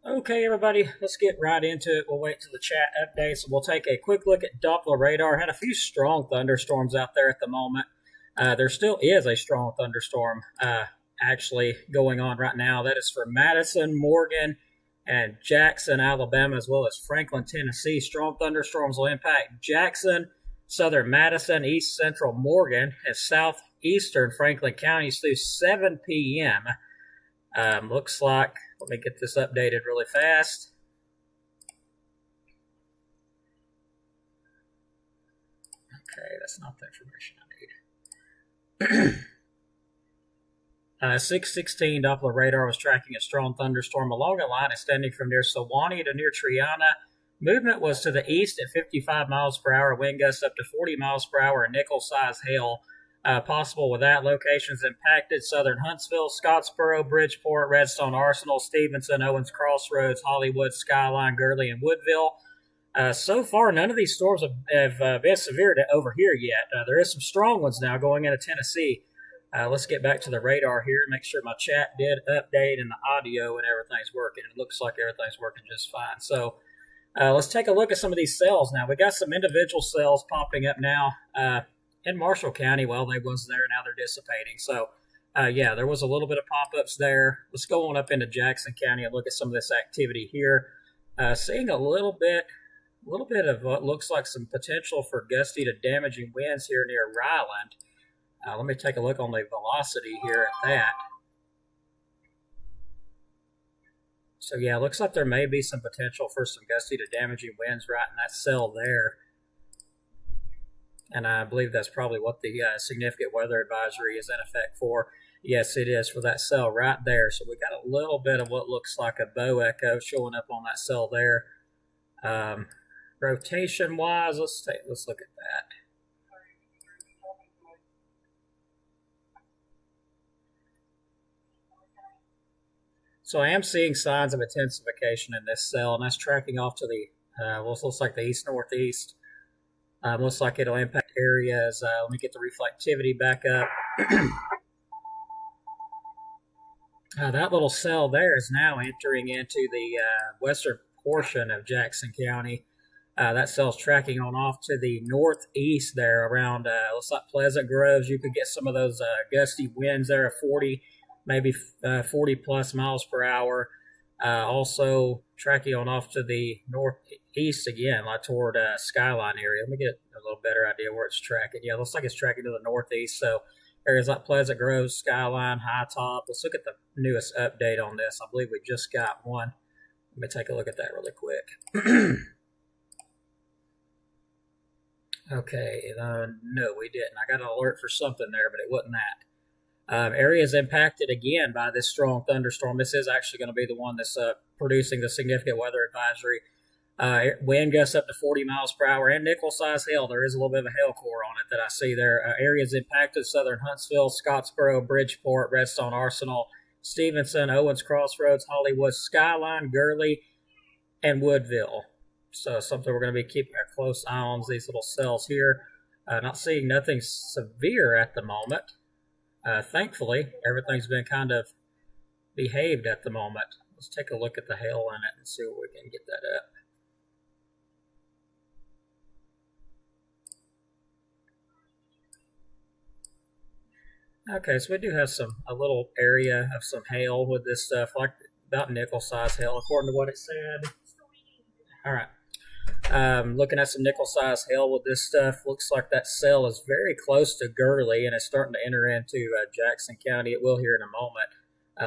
Okay, everybody, let's get right into it. We'll wait till the chat updates. We'll take a quick look at Doppler radar. Had a few strong thunderstorms out there at the moment. There still is a strong thunderstorm actually going on right now. That is for Madison, Morgan, and Jackson, Alabama, as well as Franklin, Tennessee. Strong thunderstorms will impact Jackson, southern Madison, east central Morgan, and southeastern Franklin counties through 7 p.m. Looks like, let me get this updated really fast. Okay, that's not the information I need. 616 Doppler radar was tracking a strong thunderstorm along a line extending from near Sewanee to near Triana. Movement was to the east at 55 miles per hour, wind gusts up to 40 miles per hour, and nickel-sized hail possible with that. Locations impacted: southern Huntsville, Scottsboro, Bridgeport, Redstone Arsenal, Stevenson, Owens Crossroads, Hollywood, Skyline, Gurley, and Woodville. So far, none of these storms have been severe over here yet. There is some strong ones now going into Tennessee. Let's get back to the radar here, make sure my chat did update and the audio and everything's working. It looks like everything's working just fine. So let's take a look at some of these cells now. We got some individual cells popping up now in Marshall County. Well, they was there, now they're dissipating. So yeah, there was a little bit of pop-ups there. Let's go on up into Jackson County and look at some of this activity here. Seeing a little bit of what looks like some potential for gusty to damaging winds here near Ryland. Let me take a look on the velocity here at that. So yeah, it looks like there may be some potential for some gusty to damaging winds right in that cell there. And I believe that's probably what the significant weather advisory is in effect for. Yes, it is for that cell right there. So we got a little bit of what looks like a bow echo showing up on that cell there. Rotation-wise, let's look at that. So I am seeing signs of intensification in this cell, and that's tracking off to the, what looks like the east-northeast. Looks like it'll impact areas. Let me get the reflectivity back up. That little cell there is now entering into the western portion of Jackson County. That cell's tracking on off to the northeast there around, looks like Pleasant Groves. You could get some of those gusty winds there of 40, maybe 40 plus miles per hour. Also tracking on off to the northeast again, like toward Skyline area. Let me get a little better idea where it's tracking. Yeah, it looks like it's tracking to the northeast. So areas like Pleasant Grove, Skyline, High Top. Let's look at the newest update on this. I believe we just got one. Let me take a look at that really quick. Okay, no, we didn't. I got an alert for something there, but it wasn't that. Areas impacted again by this strong thunderstorm. This is actually going to be the one that's producing the significant weather advisory. Wind gusts up to 40 miles per hour and nickel-sized hail. There is a little bit of a hail core on it that I see there. Areas impacted: southern Huntsville, Scottsboro, Bridgeport, Redstone Arsenal, Stevenson, Owens Crossroads, Hollywood, Skyline, Gurley, and Woodville. So something we're going to be keeping a close eye on, these little cells here. Not seeing nothing severe at the moment. Thankfully, everything's been kind of behaved at the moment. Let's take a look at the hail in it and see what we can get that up. Okay, so we do have a little area of some hail with this stuff, like about nickel-sized hail, according to what it said. All right. Looking at some nickel-sized hail with this stuff. Looks like that cell is very close to Gurley and it's starting to enter into Jackson County. It will here in a moment.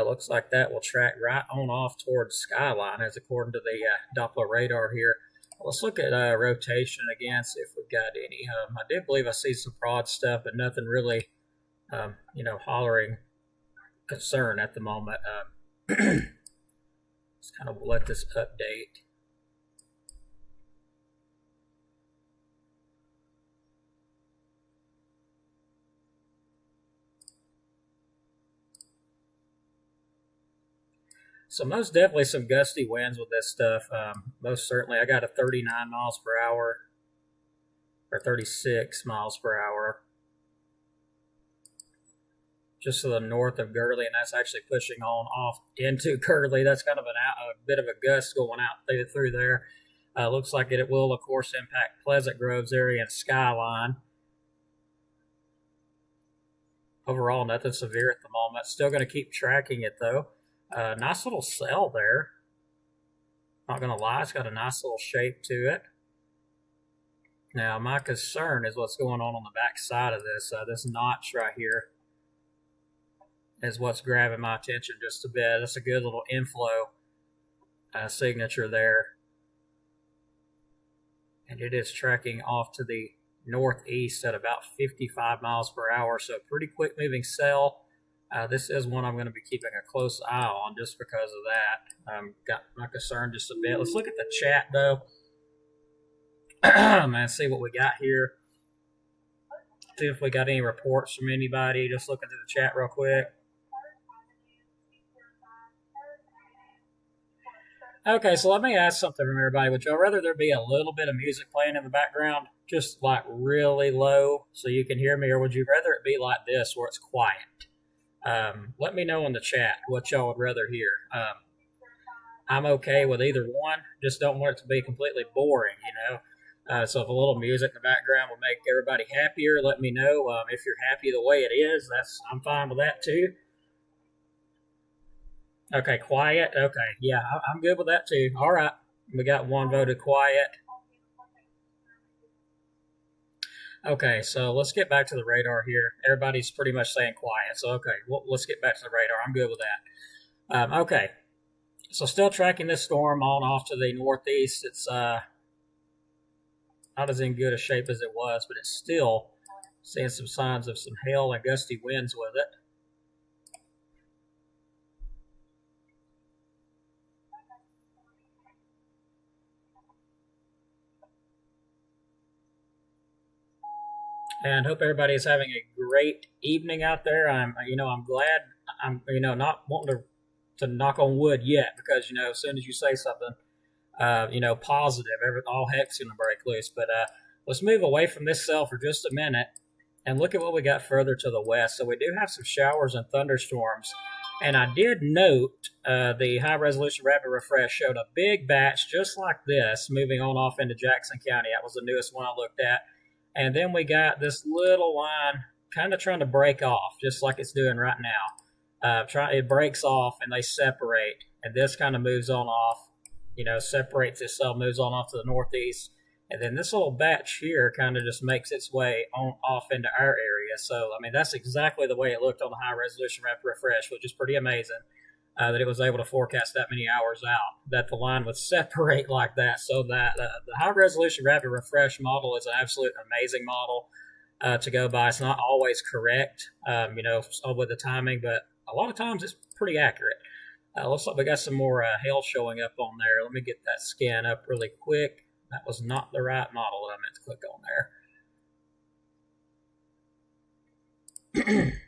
Looks like that will track right on off towards Skyline, as according to the Doppler radar here. Let's look at rotation again, see if we've got any. I do believe I see some broad stuff, but nothing really, hollering concern at the moment. Let's kind of let this update. So most definitely some gusty winds with this stuff. Most certainly, I got a 39 miles per hour or 36 miles per hour just to the north of Gurley, and that's actually pushing on off into Gurley. That's kind of a bit of a gust going out through there. Looks like it will, of course, impact Pleasant Groves area and Skyline. Overall, nothing severe at the moment. Still going to keep tracking it, though. Nice little cell there. Not going to lie, it's got a nice little shape to it. Now, my concern is what's going on the back side of this. This notch right here is what's grabbing my attention just a bit. That's a good little inflow signature there. And it is tracking off to the northeast at about 55 miles per hour, so pretty quick moving cell. This is one I'm going to be keeping a close eye on just because of that. Got my concern just a bit. Let's look at the chat, though. Man, see what we got here. See if we got any reports from anybody. Just looking through the chat real quick. Okay, so let me ask something from everybody. Would y'all rather there be a little bit of music playing in the background, just like really low so you can hear me, or would you rather it be like this where it's quiet? Let me know in the chat what y'all would rather hear. I'm okay with either one. Just don't want it to be completely boring, you know. So if a little music in the background would make everybody happier, let me know. If you're happy the way it is, I'm fine with that too. Okay, quiet. Okay, yeah, I'm good with that too. All right, we got one voted quiet. Okay, so let's get back to the radar here. Everybody's pretty much saying quiet, so okay, let's get back to the radar. I'm good with that. Okay, so still tracking this storm on off to the northeast. It's not as in good a shape as it was, but it's still seeing some signs of some hail and gusty winds with it. And hope everybody is having a great evening out there. I'm glad. I'm not wanting to knock on wood yet, because as soon as you say something, positive, all heck's gonna break loose. But let's move away from this cell for just a minute and look at what we got further to the west. So we do have some showers and thunderstorms, and I did note the high resolution rapid refresh showed a big batch just like this moving on off into Jackson County. That was the newest one I looked at. And then we got this little line kind of trying to break off, just like it's doing right now. It breaks off and they separate, and this kind of moves on off, separates itself, moves on off to the northeast. And then this little batch here kind of just makes its way on off into our area. So, that's exactly the way it looked on the high resolution rapid refresh, which is pretty amazing. That it was able to forecast that many hours out, that the line would separate like that. So that the high resolution rapid refresh model is an absolute amazing model to go by. It's not always correct, with the timing, but a lot of times it's pretty accurate. Looks like we got some more hail showing up on there. Let me get that scan up really quick. That was not the right model that I meant to click on there.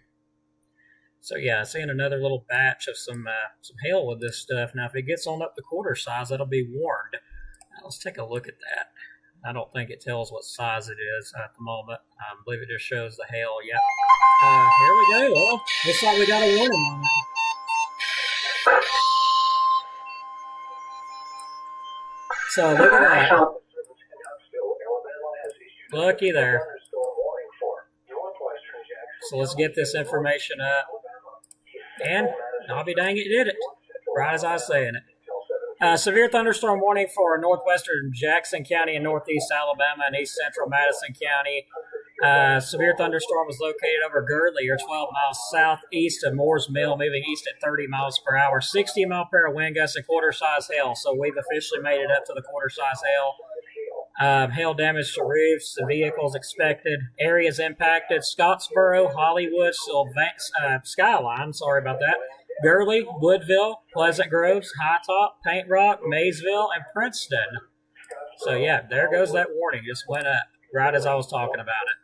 So yeah, seeing another little batch of some hail with this stuff. Now, if it gets on up to quarter size, that'll be warned. Now, let's take a look at that. I don't think it tells what size it is at the moment. I believe it just shows the hail. Yeah. Here we go. Well, looks like we got a warning on it. So look at that. Looky there. So let's get this information up. And I'll be dang it, did it. Right as I was saying it. Severe thunderstorm warning for northwestern Jackson County and northeast Alabama and east central Madison County. Severe thunderstorm was located over Gurley, or 12 miles southeast of Moore's Mill, moving east at 30 miles per hour, 60 mile per hour wind gusts, and quarter-size hail. So we've officially made it up to the quarter-size hail. Hail damage to roofs, the vehicles expected. Areas impacted: Scottsboro, Hollywood, Skyline, sorry about that, Gurley, Woodville, Pleasant Groves, High Top, Paint Rock, Maysville, and Princeton. So yeah, there goes that warning. Just went up right as I was talking about it.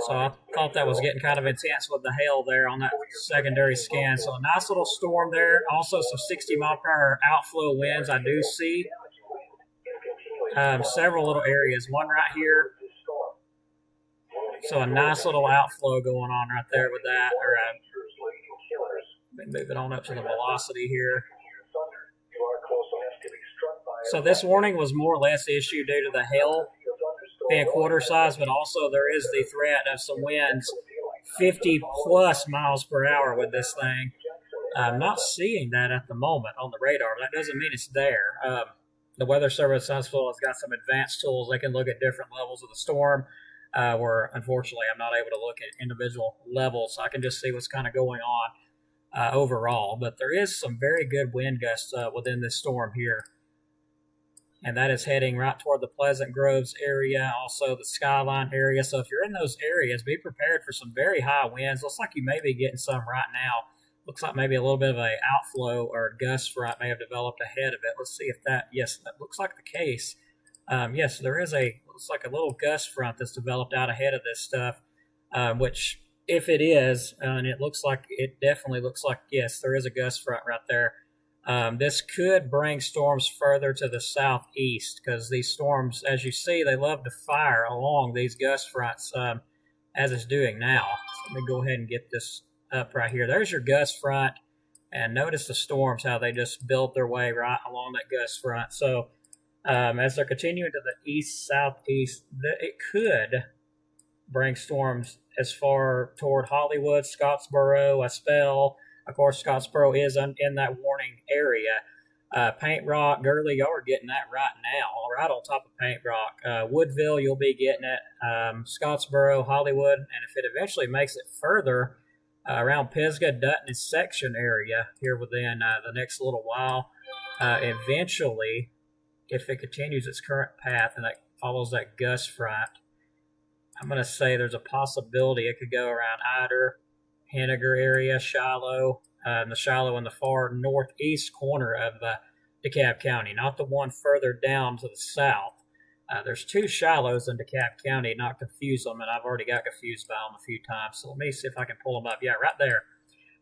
So I thought that was getting kind of intense with the hail there on that secondary scan. So a nice little storm there. Also some 60 mile per hour outflow winds I do see. Several little areas. One right here So a nice little outflow going on right there with that. Or move it on up to the velocity here. So this warning was more or less issued due to the hail being quarter size, but also there is the threat of some winds 50 plus miles per hour with this thing. I'm not seeing that at the moment on the radar. That doesn't mean it's there. The Weather Service Huntsville has got some advanced tools. They can look at different levels of the storm, where unfortunately I'm not able to look at individual levels. So I can just see what's kind of going on overall. But there is some very good wind gusts within this storm here. And that is heading right toward the Pleasant Groves area, also the Skyline area. So if you're in those areas, be prepared for some very high winds. Looks like you may be getting some right now. Looks like maybe a little bit of a outflow or gust front may have developed ahead of it. Let's see if that, yes, that looks like the case. Yes, there is looks like a little gust front that's developed out ahead of this stuff, which if it is, and it definitely looks like, yes, there is a gust front right there. This could bring storms further to the southeast because these storms, as you see, they love to fire along these gust fronts as it's doing now. So let me go ahead and get this up right here. There's your gust front, and notice the storms, how they just build their way right along that gust front. So as they're continuing to the east-southeast, it could bring storms as far toward Hollywood, Scottsboro, a spell. Of course, Scottsboro is in that warning area. Paint Rock, Gurley, y'all are getting that right now, right on top of Paint Rock. Woodville, you'll be getting it. Scottsboro, Hollywood, and if it eventually makes it further around Pisgah, Dutton, and Section area here within the next little while, eventually, if it continues its current path and that follows that gust front, I'm going to say there's a possibility it could go around Ider, Henniger area, Shiloh, the Shiloh in the far northeast corner of DeKalb County, not the one further down to the south. There's two Shilohs in DeKalb County, not confuse them, and I've already got confused by them a few times, so let me see if I can pull them up. Yeah, right there.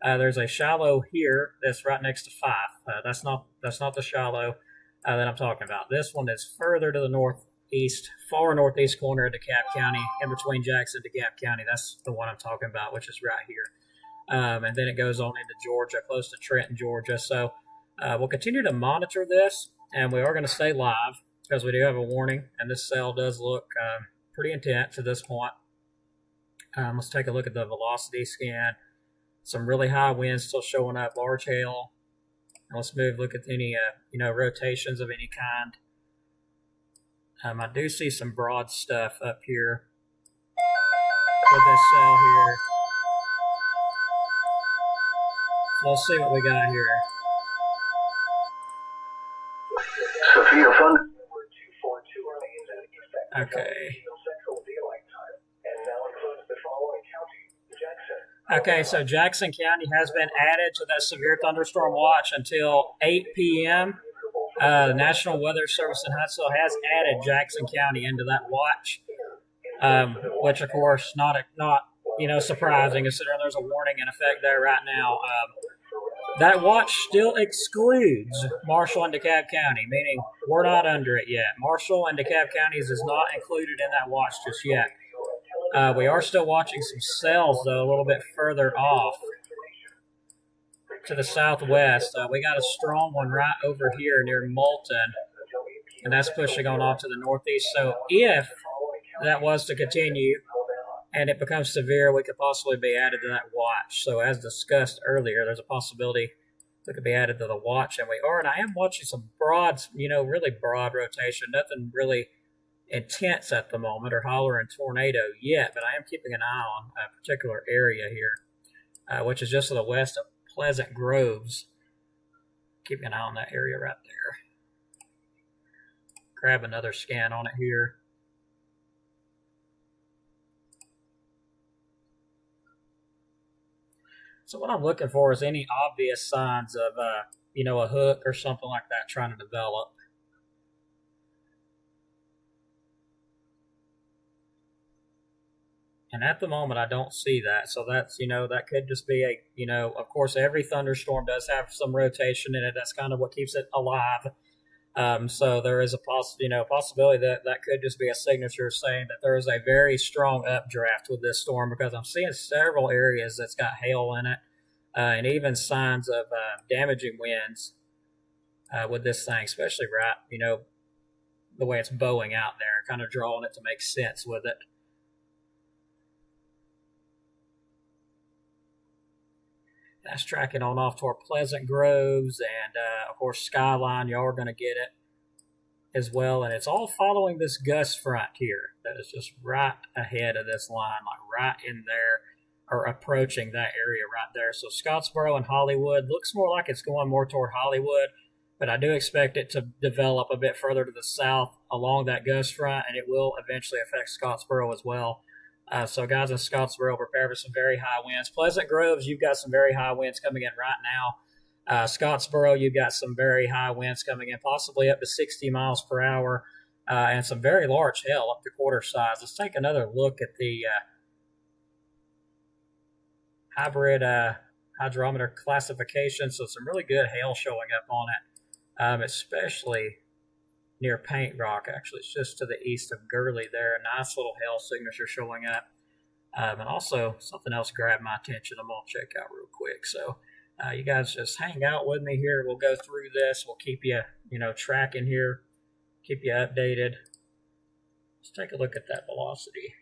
There's a Shiloh here that's right next to Fife. That's not the Shiloh that I'm talking about. This one is further to the northeast, far northeast corner of DeKalb County, in between Jackson and DeKalb County. That's the one I'm talking about, which is right here. And then it goes on into Georgia, close to Trenton, Georgia. So we'll continue to monitor this, and we are going to stay live because we do have a warning, and this cell does look pretty intense at this point. Let's take a look at the velocity scan. Some really high winds still showing up, large hail. And let's look at any rotations of any kind. I do see some broad stuff up here with this cell here. So let's see what we got here. Sophia Fund. Okay. Okay, so Jackson County has been added to that severe thunderstorm watch until 8 p.m. The National Weather Service in Huntsville has added Jackson County into that watch, which of course not surprising considering there's a warning in effect there right now. That watch still excludes Marshall and DeKalb County, meaning we're not under it yet. Marshall and DeKalb counties is not included in that watch just yet. We are still watching some cells, though, a little bit further off to the southwest. We got a strong one right over here near Moulton, and that's pushing on off to the northeast. So if that was to continue and it becomes severe, we could possibly be added to that watch. So as discussed earlier, there's a possibility we could be added to the watch, and we are. And I am watching some broad, really broad rotation, nothing really intense at the moment or hollering tornado yet, but I am keeping an eye on a particular area here, which is just to the west of Pleasant Groves. Keeping an eye on that area right there. Grab another scan on it here. So what I'm looking for is any obvious signs of, a hook or something like that trying to develop. And at the moment, I don't see that. So that's, that could just be of course, every thunderstorm does have some rotation in it. That's kind of what keeps it alive. So there is a possibility that that could just be a signature saying that there is a very strong updraft with this storm, because I'm seeing several areas that's got hail in it, and even signs of damaging winds with this thing, especially right, the way it's bowing out there, kind of drawing it to make sense with it. That's tracking on off toward Pleasant Groves, and of course Skyline. Y'all are going to get it as well, and it's all following this gust front here that is just right ahead of this line, like right in there, or approaching that area right there. So Scottsboro and Hollywood looks more like it's going more toward Hollywood, but I do expect it to develop a bit further to the south along that gust front, and it will eventually affect Scottsboro as well. So guys in Scottsboro, prepare for some very high winds. Pleasant Groves, you've got some very high winds coming in right now. Scottsboro, you've got some very high winds coming in, possibly up to 60 miles per hour, and some very large hail up to quarter size. Let's take another look at the hybrid hydrometer classification. So some really good hail showing up on it, especially near Paint Rock. Actually, it's just to the east of Gurley there. A nice little hail signature showing up. And also, something else grabbed my attention I'm going to check out real quick. So you guys just hang out with me here. We'll go through this. We'll keep you, tracking here, keep you updated. Let's take a look at that velocity.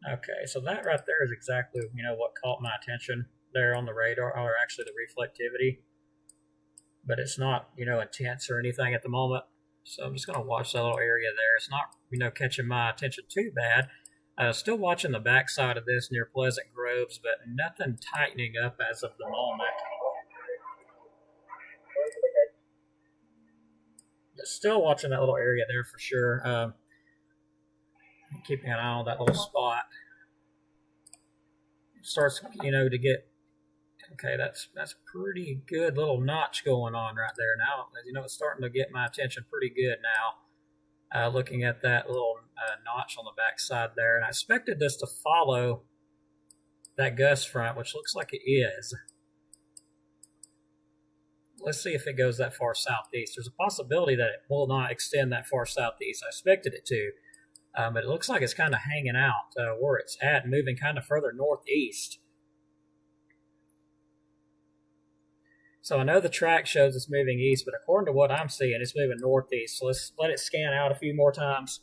Okay, so that right there is exactly, what caught my attention there on the radar, or actually the reflectivity. But it's not, intense or anything at the moment. So I'm just going to watch that little area there. It's not, catching my attention too bad. Still watching the backside of this near Pleasant Groves, but nothing tightening up as of the moment. But still watching that little area there for sure. Keeping an eye on that little spot. It starts, to get. Okay, that's pretty good little notch going on right there now. It's starting to get my attention pretty good now. Looking at that little notch on the back side there, and I expected this to follow that gust front, which looks like it is. Let's see if it goes that far southeast. There's a possibility that it will not extend that far southeast. I expected it to, but it looks like it's kind of hanging out where it's at, and moving kind of further northeast. So I know the track shows it's moving east, but according to what I'm seeing, it's moving northeast. So let's let it scan out a few more times,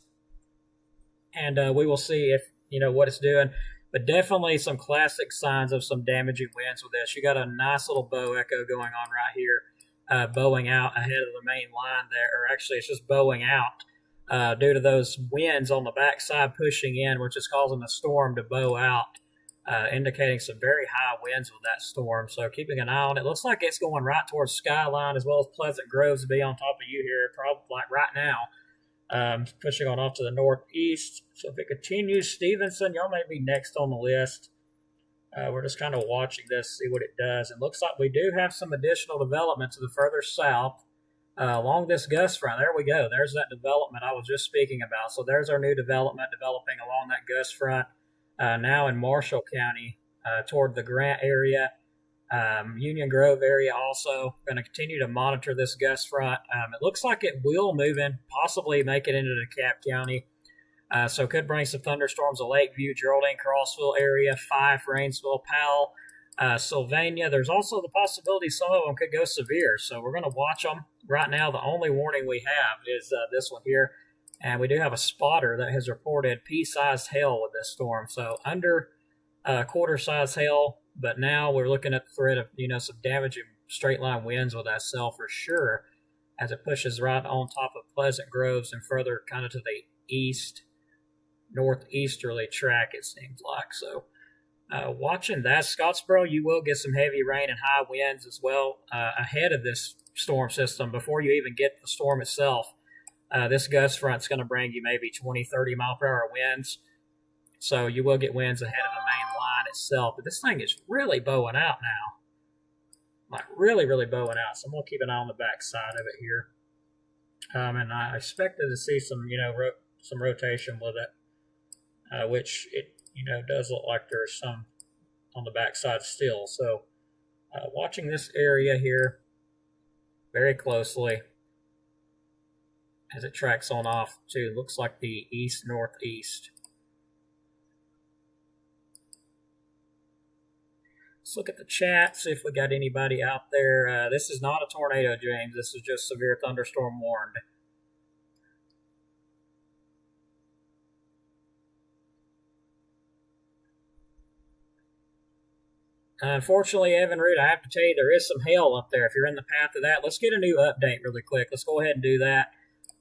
and we will see if, what it's doing. But definitely some classic signs of some damaging winds with this. You got a nice little bow echo going on right here, bowing out ahead of the main line there, or actually it's just bowing out due to those winds on the backside pushing in, which is causing the storm to bow out. Indicating some very high winds with that storm. So keeping an eye on it. Looks like it's going right towards Skyline as well as Pleasant Groves to be on top of you here, probably like right now. Pushing on off to the northeast. So if it continues, Stevenson, y'all may be next on the list. We're just kind of watching this, see what it does. It looks like we do have some additional development to the further south along this gust front. There we go. There's that development I was just speaking about. So there's our new development developing along that gust front. Now in Marshall County, toward the Grant area, Union Grove area also. Going to continue to monitor this gust front. It looks like it will move in, possibly make it into DeKalb County. So could bring some thunderstorms to Lakeview, Geraldine, Crossville area, Fife, Rainsville, Powell, Sylvania. There's also the possibility some of them could go severe. So we're going to watch them. Right now, the only warning we have is this one here. And we do have a spotter that has reported pea-sized hail with this storm. So under quarter-size hail, but now we're looking at the threat of, some damaging straight-line winds with that cell for sure as it pushes right on top of Pleasant Groves and further kind of to the east, northeasterly track, it seems like. So watching that, Scottsboro, you will get some heavy rain and high winds as well ahead of this storm system before you even get the storm itself. This gust front's going to bring you maybe 20, 30 mile per hour winds. So you will get winds ahead of the main line itself. But this thing is really bowing out now. Like really, really bowing out. So I'm going to keep an eye on the back side of it here. And I expected to see some, some rotation with it, which it, does look like there's some on the back side still. So watching this area here, very closely as it tracks on off to, looks like the east-northeast. Let's look at the chat, see if we got anybody out there. This is not a tornado, James. This is just severe thunderstorm warned. Unfortunately, Evan Root, I have to tell you, there is some hail up there if you're in the path of that. Let's get a new update really quick. Let's go ahead and do that.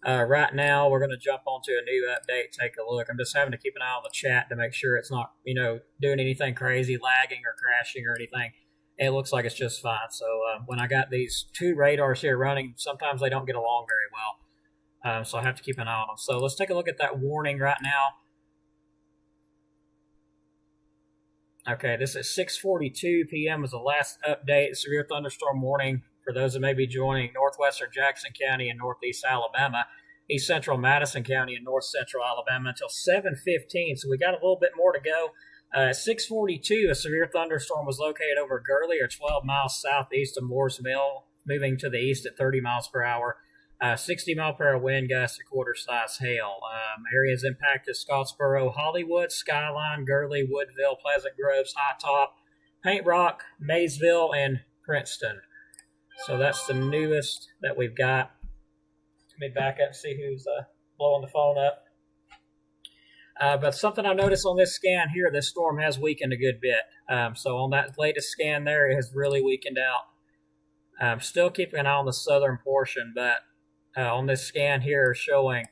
Right now, we're going to jump onto a new update, take a look. I'm just having to keep an eye on the chat to make sure it's not, doing anything crazy, lagging or crashing or anything. It looks like it's just fine. So when I got these two radars here running, sometimes they don't get along very well. So I have to keep an eye on them. So let's take a look at that warning right now. Okay, this is 6:42 p.m. was the last update. Severe thunderstorm warning for those that may be joining northwestern Jackson County and northeast Alabama, east central Madison County and north central Alabama until 7:15. So we got a little bit more to go. At 6:42, a severe thunderstorm was located over Gurley, or 12 miles southeast of Moore's Mill, moving to the east at 30 miles per hour. 60-mile-per-hour wind gusts, a quarter-size hail. Areas impacted: Scottsboro, Hollywood, Skyline, Gurley, Woodville, Pleasant Groves, High Top, Paint Rock, Maysville, and Princeton. So that's the newest that we've got. Let me back up and see who's blowing the phone up. But something I noticed on this scan here, this storm has weakened a good bit. So on that latest scan there, it has really weakened out. I'm still keeping an eye on the southern portion, but on this scan here showing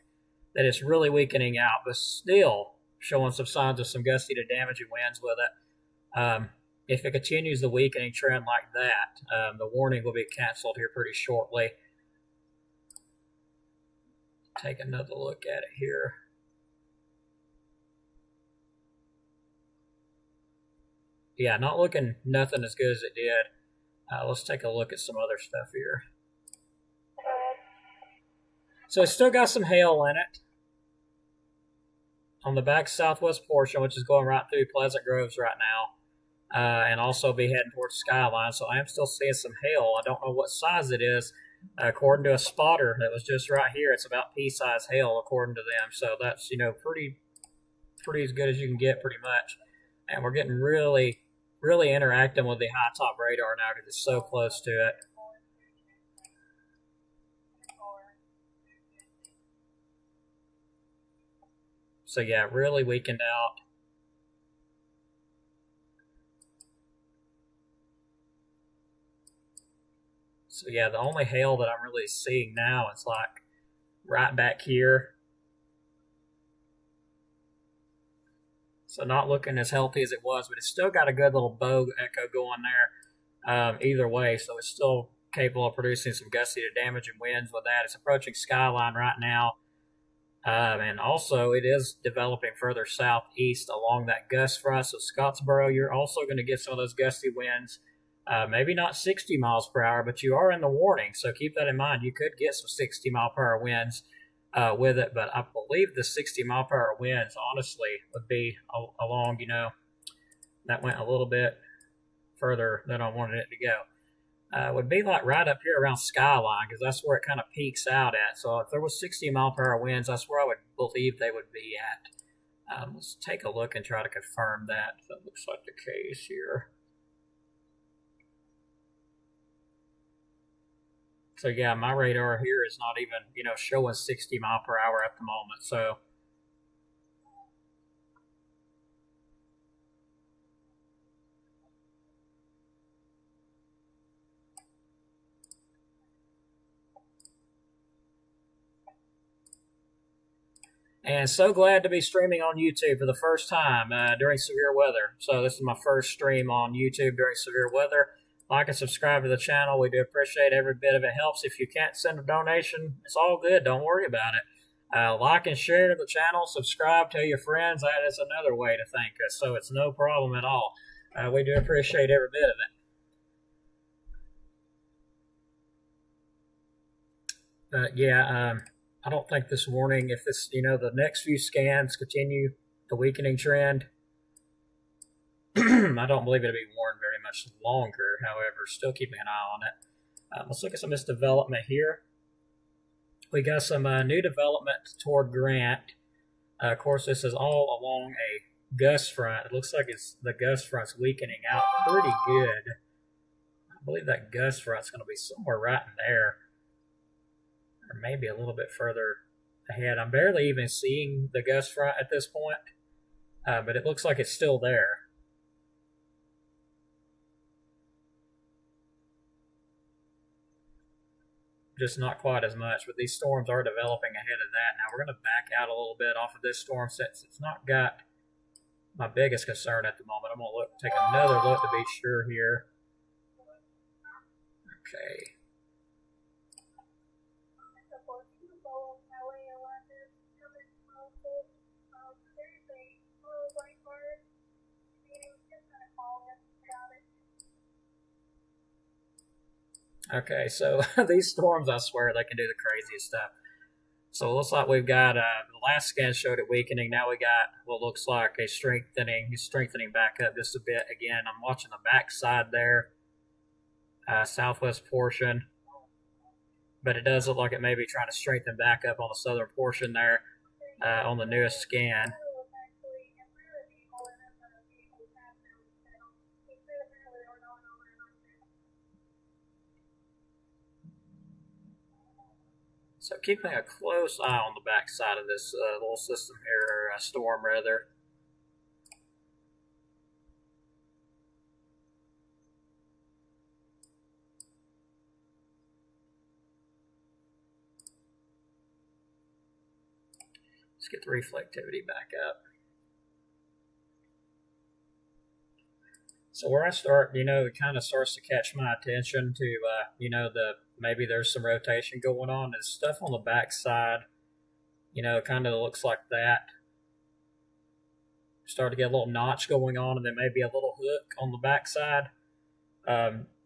that it's really weakening out, but still showing some signs of some gusty to damaging winds with it. If it continues the weakening trend like that, the warning will be canceled here pretty shortly. Take another look at it here. Yeah, not looking nothing as good as it did. Let's take a look at some other stuff here. So it's still got some hail in it on the back southwest portion, which is going right through Pleasant Groves right now, and also be heading towards Skyline. So I am still seeing some hail. I don't know what size it is. According to a spotter that was just right here, it's about pea-size hail according to them. So that's, pretty as good as you can get pretty much. And we're getting really interacting with the high top radar now because it's so close to it. So yeah, really weakened out. So yeah, the only hail that I'm really seeing now is like right back here. So not looking as healthy as it was, but it's still got a good little bow echo going there either way. So it's still capable of producing some gusty to damaging winds with that. It's approaching Skyline right now. And also it is developing further southeast along that gust front. So Scottsboro, you're also going to get some of those gusty winds. Maybe not 60 miles per hour, but you are in the warning. So keep that in mind. You could get some 60 mile per hour winds with it, but I believe the 60 mile per hour winds, honestly, would be along, that went a little bit further than I wanted it to go. Would be like right up here around Skyline, because that's where it kind of peaks out at. So if there was 60 mile per hour winds, that's where I would believe they would be at. Let's take a look and try to confirm that. That looks like the case here. So yeah, my radar here is not even, showing 60 mile per hour at the moment. So and so glad to be streaming on YouTube for the first time during severe weather. So this is my first stream on YouTube during severe weather. Like and subscribe to the channel. We do appreciate every bit of it. Helps. If you can't send a donation, it's all good. Don't worry about it. Like and share the channel. Subscribe. Tell your friends. That is another way to thank us. So it's no problem at all. We do appreciate every bit of it. But yeah, I don't think this warning, if this, the next few scans continue the weakening trend, I don't believe it'll be warned very much longer. However, still keeping an eye on Let's look at some of this development here. We got some new development toward Grant. Of course, this is all along a gust front. It looks like the gust front's weakening out pretty good. I believe that gust front's going to be somewhere right in there, or maybe a little bit further ahead. I'm barely even seeing the gust front at this point, but it looks like it's still there. Just not quite as much, but these storms are developing ahead of that. Now we're going to back out a little bit off of this storm since it's not got my biggest concern at the moment. I'm going to take another look to be sure here. Okay. Okay, so these storms, I swear, they can do the craziest stuff. So it looks like we've got, the last scan showed it weakening. Now we got what looks like a strengthening. He's strengthening back up just a bit. Again, I'm watching the back side there, southwest portion. But it does look like it may be trying to strengthen back up on the southern portion there on the newest scan. So keeping a close eye on the back side of this little system here, or storm rather. Let's get the reflectivity back up. So where I start, it kind of starts to catch my attention to, maybe there's some rotation going on. There's stuff on the back side, kind of looks like that. Start to get a little notch going on, and then maybe a little hook on the back side.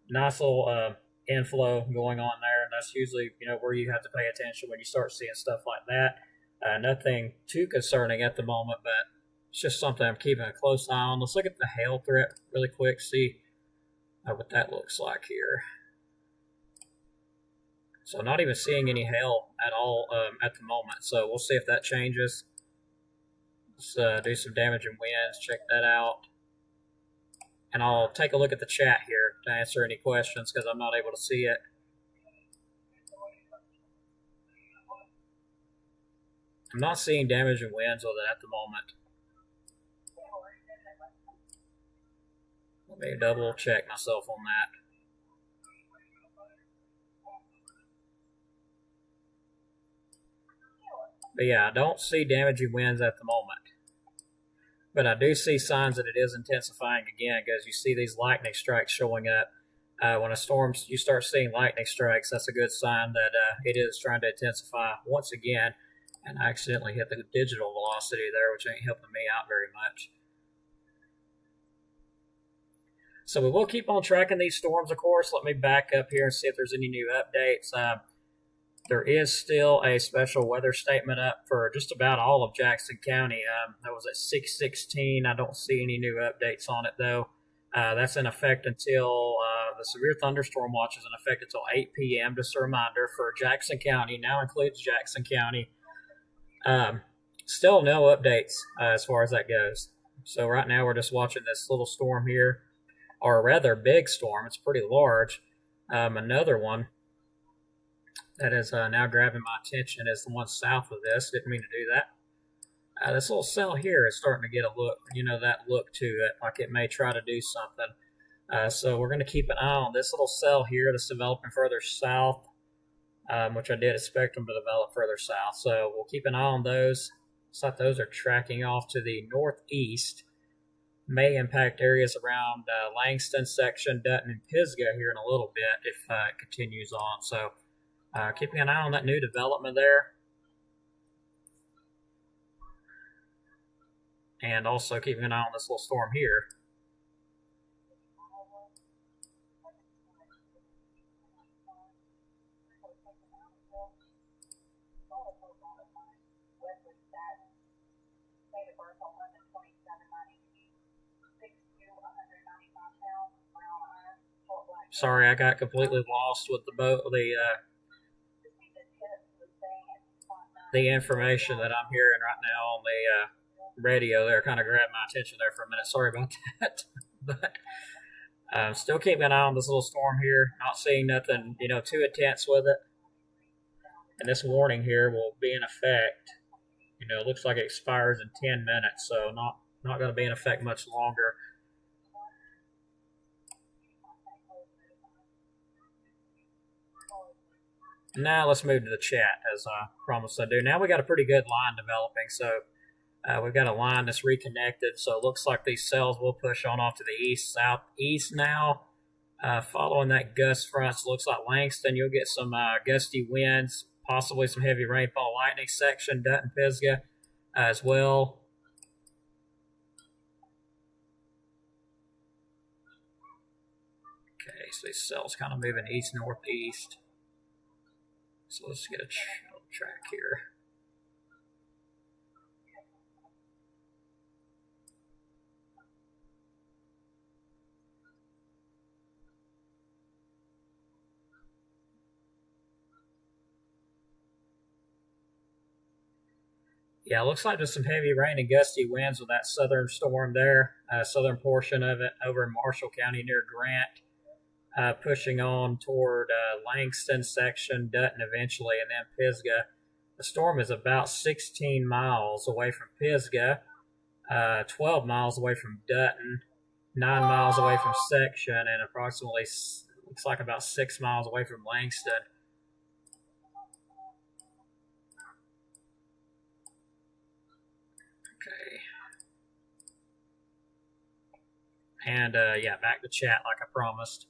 Nice little inflow going on there, and that's usually, where you have to pay attention when you start seeing stuff like that. Nothing too concerning at the moment, but it's just something I'm keeping a close eye on. Let's look at the hail threat really quick, see what that looks like here. So not even seeing any hail at all at the moment. So we'll see if that changes. Let's do some damaging winds, check that out. And I'll take a look at the chat here to answer any questions because I'm not able to see it. I'm not seeing damaging winds with it at the moment. Let me double check myself on that. But yeah, I don't see damaging winds at the moment. But I do see signs that it is intensifying again because you see these lightning strikes showing up. When a storm, you start seeing lightning strikes, that's a good sign that it is trying to intensify once again. And I accidentally hit the digital velocity there, which ain't helping me out very much. So we will keep on tracking these storms, of course. Let me back up here and see if there's any new updates. There is still a special weather statement up for just about all of Jackson County. That was at 6:16. I don't see any new updates on it, though. That's in effect until the severe thunderstorm watch is in effect until 8 p.m. Just a reminder for Jackson County. Now includes Jackson County. Still no updates as far as that goes. So right now we're just watching this little storm here, or a rather big storm. It's pretty large. Another one that is now grabbing my attention is the one south of this. Didn't mean to do that. This little cell here is starting to get a look, that look to it, like it may try to do something. So we're going to keep an eye on this little cell here that's developing further south, which I did expect them to develop further south. So we'll keep an eye on those. Looks like those are tracking off to the northeast. May impact areas around Langston section, Dutton, and Pisgah here in a little bit if it continues on. So keeping an eye on that new development there. And also keeping an eye on this little storm here. Sorry, I got completely lost with the information that I'm hearing right now on the radio. There, kind of grabbed my attention there for a minute. Sorry about that. But still keeping an eye on this little storm here. Not seeing nothing, too intense with it. And this warning here will be in effect. It looks like it expires in 10 minutes, so not going to be in effect much longer. Now let's move to the chat, as I promised I'd do. Now we got a pretty good line developing, so we've got a line that's reconnected, so it looks like these cells will push on off to the east-southeast now. Following that gust front, so looks like Langston, you'll get some gusty winds, possibly some heavy rainfall, lightning section, Dutton, Pisgah as well. Okay, so these cells kind of moving east-northeast. So let's get a track here. Yeah, it looks like there's some heavy rain and gusty winds with that southern storm there, southern portion of it over in Marshall County near Grant, pushing on toward Langston section, Dutton eventually, and then Pisgah. The storm is about 16 miles away from Pisgah, 12 miles away from Dutton, 9 miles away from section, and approximately looks like about 6 miles away from Langston. Okay. And yeah, back to chat like I promised.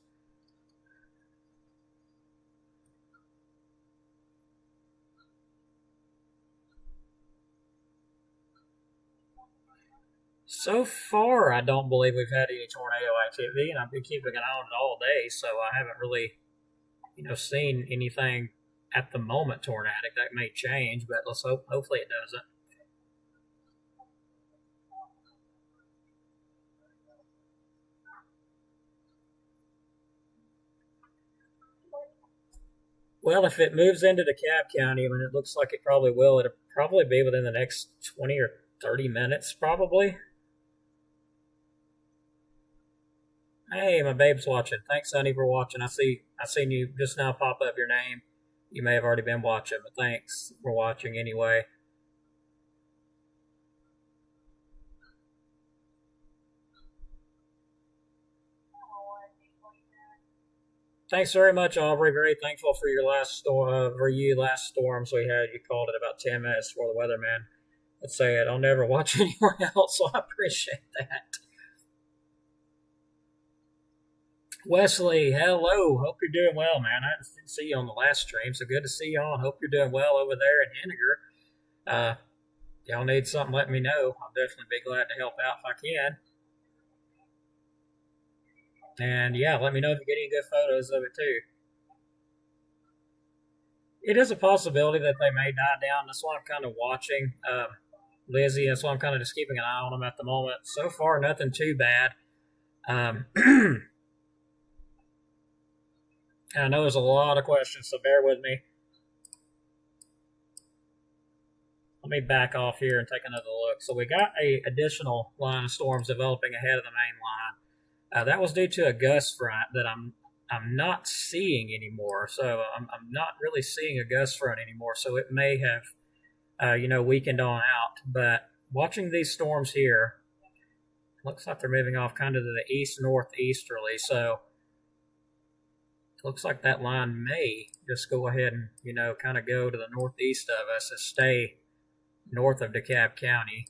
So far, I don't believe we've had any tornado activity, and I've been keeping an eye on it all day, so I haven't really, seen anything at the moment tornadic. That may change, but let's hopefully it doesn't. Well, if it moves into DeKalb County, I mean, it looks like it probably will. It'll probably be within the next 20 or 30 minutes, probably. Hey, my babe's watching. Thanks, honey, for watching. I seen you just now pop up your name. You may have already been watching, but thanks for watching anyway. Thanks very much, Aubrey. Very thankful for your last storms we had. You called it about 10 minutes before the weatherman would say it. I'll never watch anyone else, so I appreciate that. Wesley, hello. Hope you're doing well, man. I didn't see you on the last stream, so good to see you on. Hope you're doing well over there in Henniger. Y'all need something, let me know. I'll definitely be glad to help out if I can. And yeah, let me know if you get any good photos of it too. It is a possibility that they may die down. That's why I'm kind of watching Lizzie. That's why I'm kind of just keeping an eye on them at the moment. So far, nothing too bad. I know there's a lot of questions, so bear with me. Let me back off here and take another look. So we got a additional line of storms developing ahead of the main line. That was due to a gust front that I'm not seeing anymore. So I'm not really seeing a gust front anymore. So it may have, weakened on out. But watching these storms here, looks like they're moving off kind of to the east-northeasterly. So it looks like that line may just go ahead and, kind of go to the northeast of us and stay north of DeKalb County.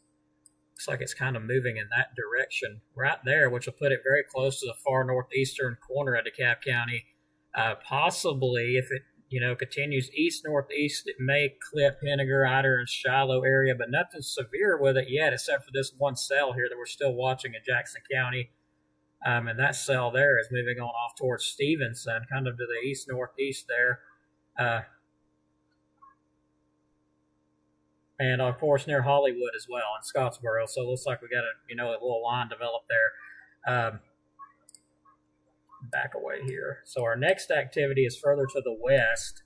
Looks like it's kind of moving in that direction right there, which will put it very close to the far northeastern corner of DeKalb County. Possibly, if it continues east-northeast, it may clip Henniger, Ider, and Shiloh area, but nothing severe with it yet, except for this one cell here that we're still watching in Jackson County. And that cell there is moving on off towards Stevenson, kind of to the east-northeast there. And of course near Hollywood as well in Scottsboro. So it looks like we got a little line developed there. back away here. So our next activity is further to the west,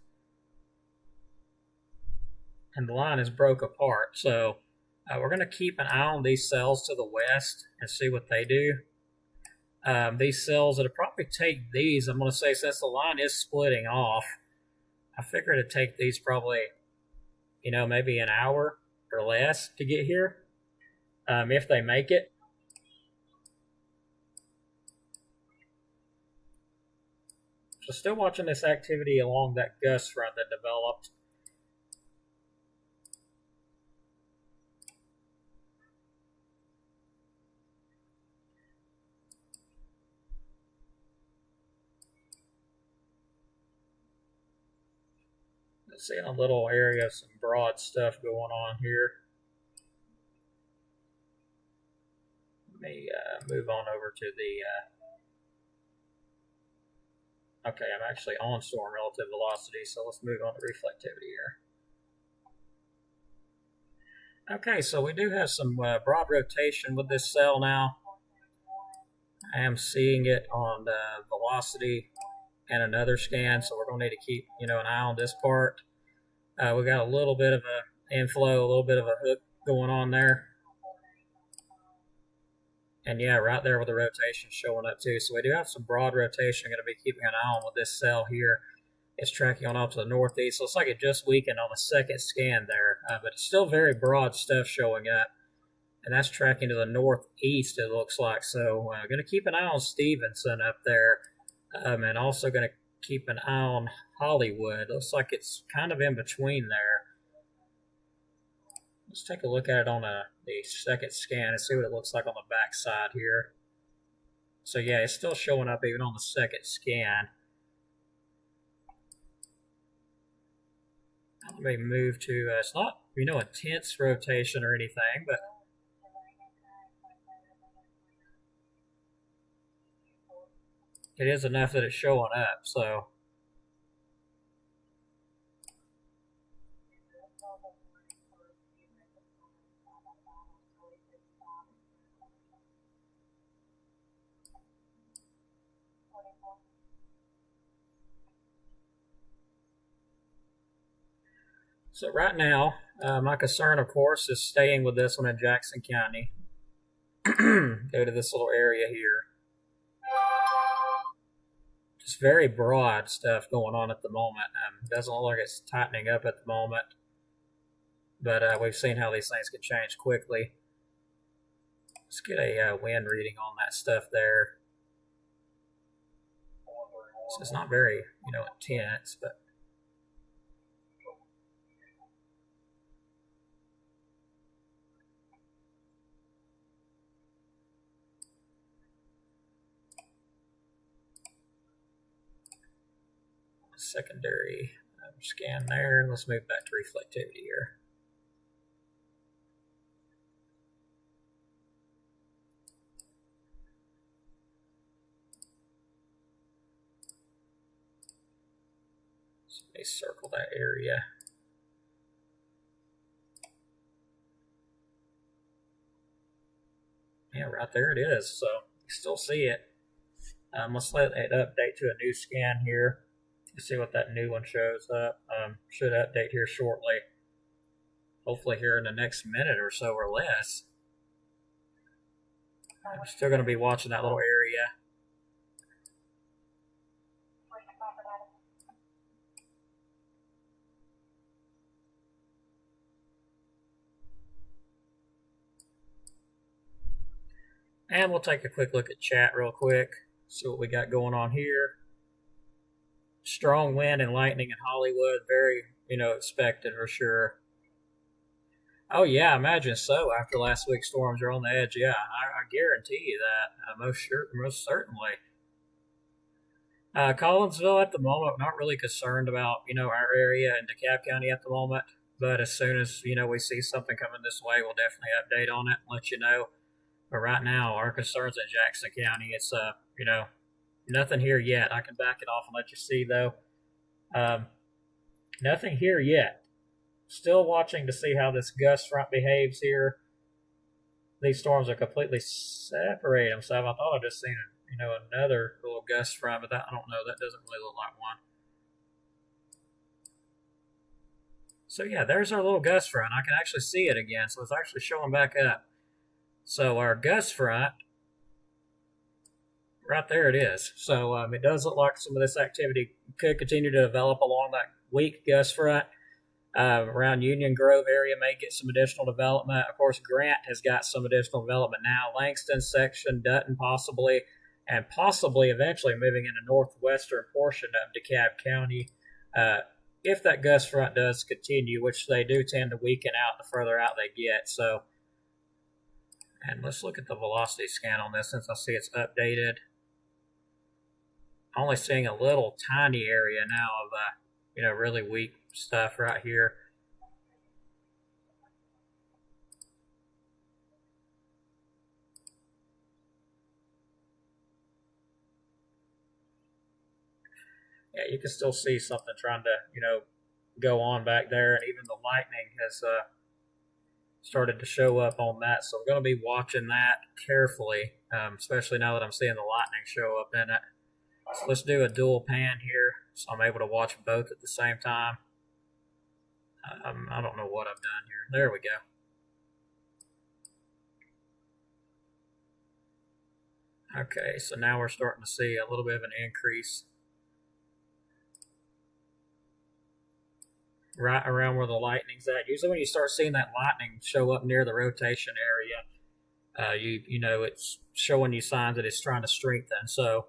and the line is broke apart. So we're going to keep an eye on these cells to the west and see what they do. These cells, it'll probably take these, I'm going to say, since the line is splitting off, I figure it'd take these probably, maybe an hour or less to get here, if they make it. So still watching this activity along that gust front that developed. Seeing a little area of some broad stuff going on here. Let me move on over to the... Okay, I'm actually on storm relative velocity, so let's move on to reflectivity here. Okay, so we do have some broad rotation with this cell now. I am seeing it on velocity and another scan, so we're going to need to keep an eye on this part. We got a little bit of a inflow, a little bit of a hook going on there. And yeah, right there with the rotation showing up too. So we do have some broad rotation. Going to be keeping an eye on with this cell here. It's tracking on up to the northeast. Looks like it just weakened on the second scan there, but it's still very broad stuff showing up. And that's tracking to the northeast, it looks like. So going to keep an eye on Stevenson up there, and also going to keep an eye on Hollywood. Looks like it's kind of in between there. Let's take a look at it on the second scan and see what it looks like on the back side here. So yeah, it's still showing up even on the second scan. Let me move to, it's not, intense rotation or anything, but it is enough that it's showing up, so. So right now, my concern, of course, is staying with this one in Jackson County. Go to this little area here. Just very broad stuff going on at the moment. Doesn't look like it's tightening up at the moment. But we've seen how these things can change quickly. Let's get a wind reading on that stuff there. So it's not very, intense, but secondary scan there. Let's move back to reflectivity here. So let me circle that area. Yeah, right there it is. So you still see it. Let's let it update to a new scan here. See what that new one shows up. Should update here shortly. Hopefully here in the next minute or so or less. I'm still going to be watching that little area. And we'll take a quick look at chat real quick. See what we got going on here. Strong wind and lightning in Hollywood. Very, expected for sure. Oh, yeah, I imagine so. After last week's storms are on the edge. Yeah, I guarantee you that. Most certainly. Collinsville at the moment, not really concerned about, our area in DeKalb County at the moment. But as soon as, we see something coming this way, we'll definitely update on it and let you know. But right now, our concerns in Jackson County, it's, nothing here yet. I can back it off and let you see, though. Nothing here yet. Still watching to see how this gust front behaves here. These storms are completely separated themselves. I thought I just seen another little gust front, but that, I don't know, that doesn't really look like one. So yeah, there's our little gust front. I can actually see it again, so it's actually showing back up. So our gust front, right there it is. So it does look like some of this activity could continue to develop along that weak gust front. Around Union Grove area may get some additional development. Of course, Grant has got some additional development now. Langston section, Dutton possibly, and possibly eventually moving into northwestern portion of DeKalb County. If that gust front does continue, which they do tend to weaken out the further out they get. So, and let's look at the velocity scan on this since I see it's updated. Only seeing a little tiny area now of really weak stuff right here. Yeah, you can still see something trying to, go on back there, and even the lightning has started to show up on that. So I'm going to be watching that carefully, especially now that I'm seeing the lightning show up in it. So let's do a dual pan here, so I'm able to watch both at the same time. I don't know what I've done here. There we go. Okay, so now we're starting to see a little bit of an increase right around where the lightning's at. Usually when you start seeing that lightning show up near the rotation area, you know it's showing you signs that it's trying to strengthen. So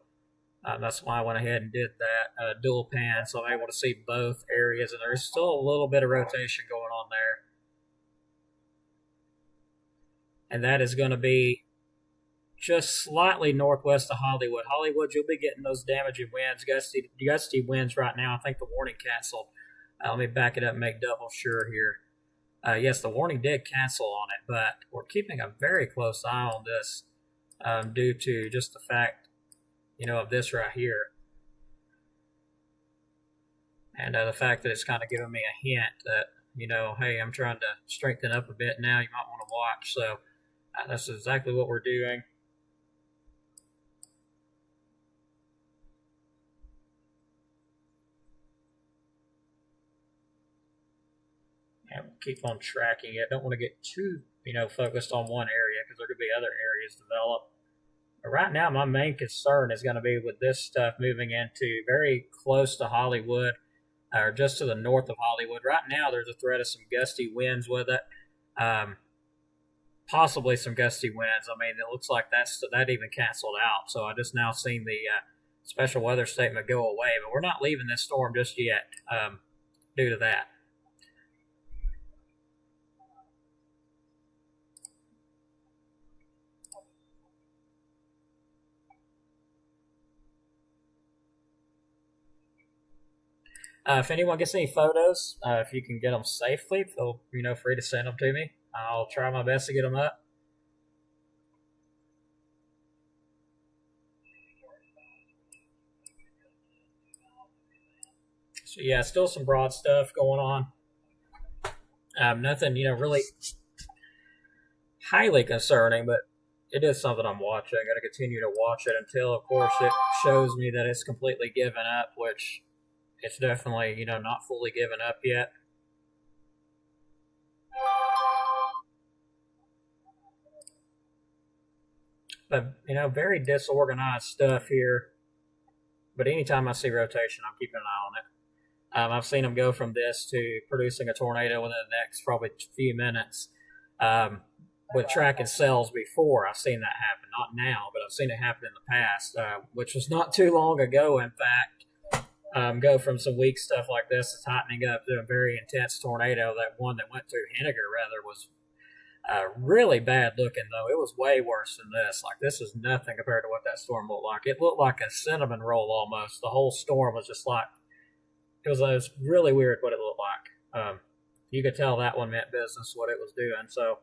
that's why I went ahead and did that dual pan, so I'm able to see both areas, and there's still a little bit of rotation going on there. And that is going to be just slightly northwest of Hollywood. Hollywood, you'll be getting those damaging winds, gusty winds right now. I think the warning canceled. Let me back it up and make double sure here. Yes, the warning did cancel on it, but we're keeping a very close eye on this due to just the fact, of this right here. And the fact that it's kind of giving me a hint that, hey, I'm trying to strengthen up a bit now. You might want to watch. So that's exactly what we're doing. And keep on tracking it. Don't want to get too, focused on one area because there could be other areas develop. But right now, my main concern is going to be with this stuff moving into very close to Hollywood, or just to the north of Hollywood. Right now, there's a threat of some gusty winds with it. Possibly some gusty winds. I mean, it looks like that even canceled out. So I just now seen the special weather statement go away. But we're not leaving this storm just yet due to that. If anyone gets any photos, if you can get them safely, feel free to send them to me. I'll try my best to get them up. So yeah, still some broad stuff going on. Nothing, really highly concerning, but it is something I'm watching. I'm going to continue to watch it until, of course, it shows me that it's completely given up, which it's definitely, not fully given up yet. But, very disorganized stuff here. But anytime I see rotation, I'm keeping an eye on it. I've seen them go from this to producing a tornado within the next probably few minutes. With tracking cells before, I've seen that happen. Not now, but I've seen it happen in the past, which was not too long ago, in fact. Go from some weak stuff like this to tightening up to a very intense tornado. That one that went through Henniger, rather, was really bad looking, though. It was way worse than this. Like, this is nothing compared to what that storm looked like. It looked like a cinnamon roll almost. The whole storm was just like, it was really weird what it looked like. You could tell that one meant business, what it was doing. So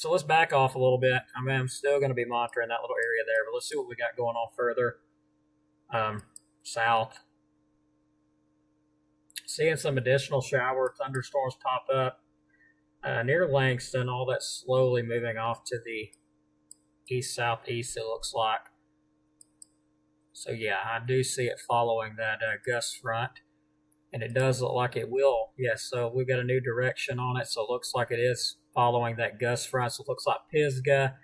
let's back off a little bit. I mean, I'm still going to be monitoring that little area there, but let's see what we got going on further south. Seeing some additional shower thunderstorms pop up near Langston, all that slowly moving off to the east-southeast, it looks like. So yeah, I do see it following that gust front, and it does look like it will. Yes, so we got a new direction on it, so it looks like it is following that gust front. So it looks like Pisgah,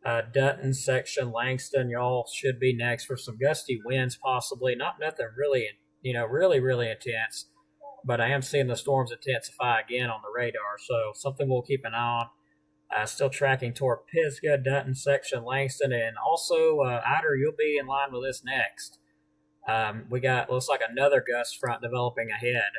Dutton section, Langston, y'all should be next for some gusty winds, possibly. Not nothing really, really intense, but I am seeing the storms intensify again on the radar, so something we'll keep an eye on. Still tracking toward Pisgah, Dutton section, Langston, and also Ider, you'll be in line with this next. We got, looks like another gust front developing ahead.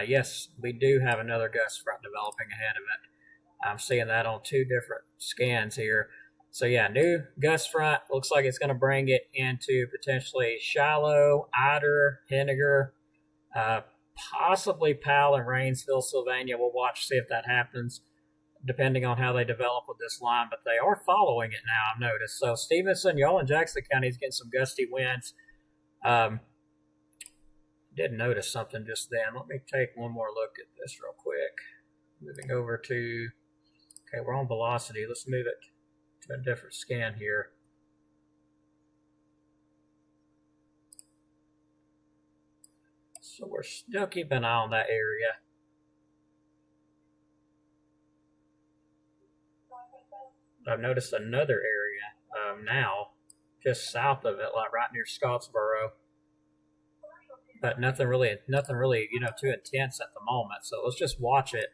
Yes, we do have another gust front developing ahead of it. I'm seeing that on two different scans here. So yeah, new gust front. Looks like it's going to bring it into potentially Shiloh, Ider, Henniger, possibly Powell and Rainsville, Sylvania. We'll watch, see if that happens, depending on how they develop with this line. But they are following it now, I've noticed. So Stevenson, y'all in Jackson County is getting some gusty winds. Did notice something just then. Let me take one more look at this real quick. Moving over to, okay, we're on velocity. Let's move it to a different scan here. So we're still keeping an eye on that area. I've noticed another area now, just south of it, like right near Scottsboro. But nothing really, too intense at the moment. So let's just watch it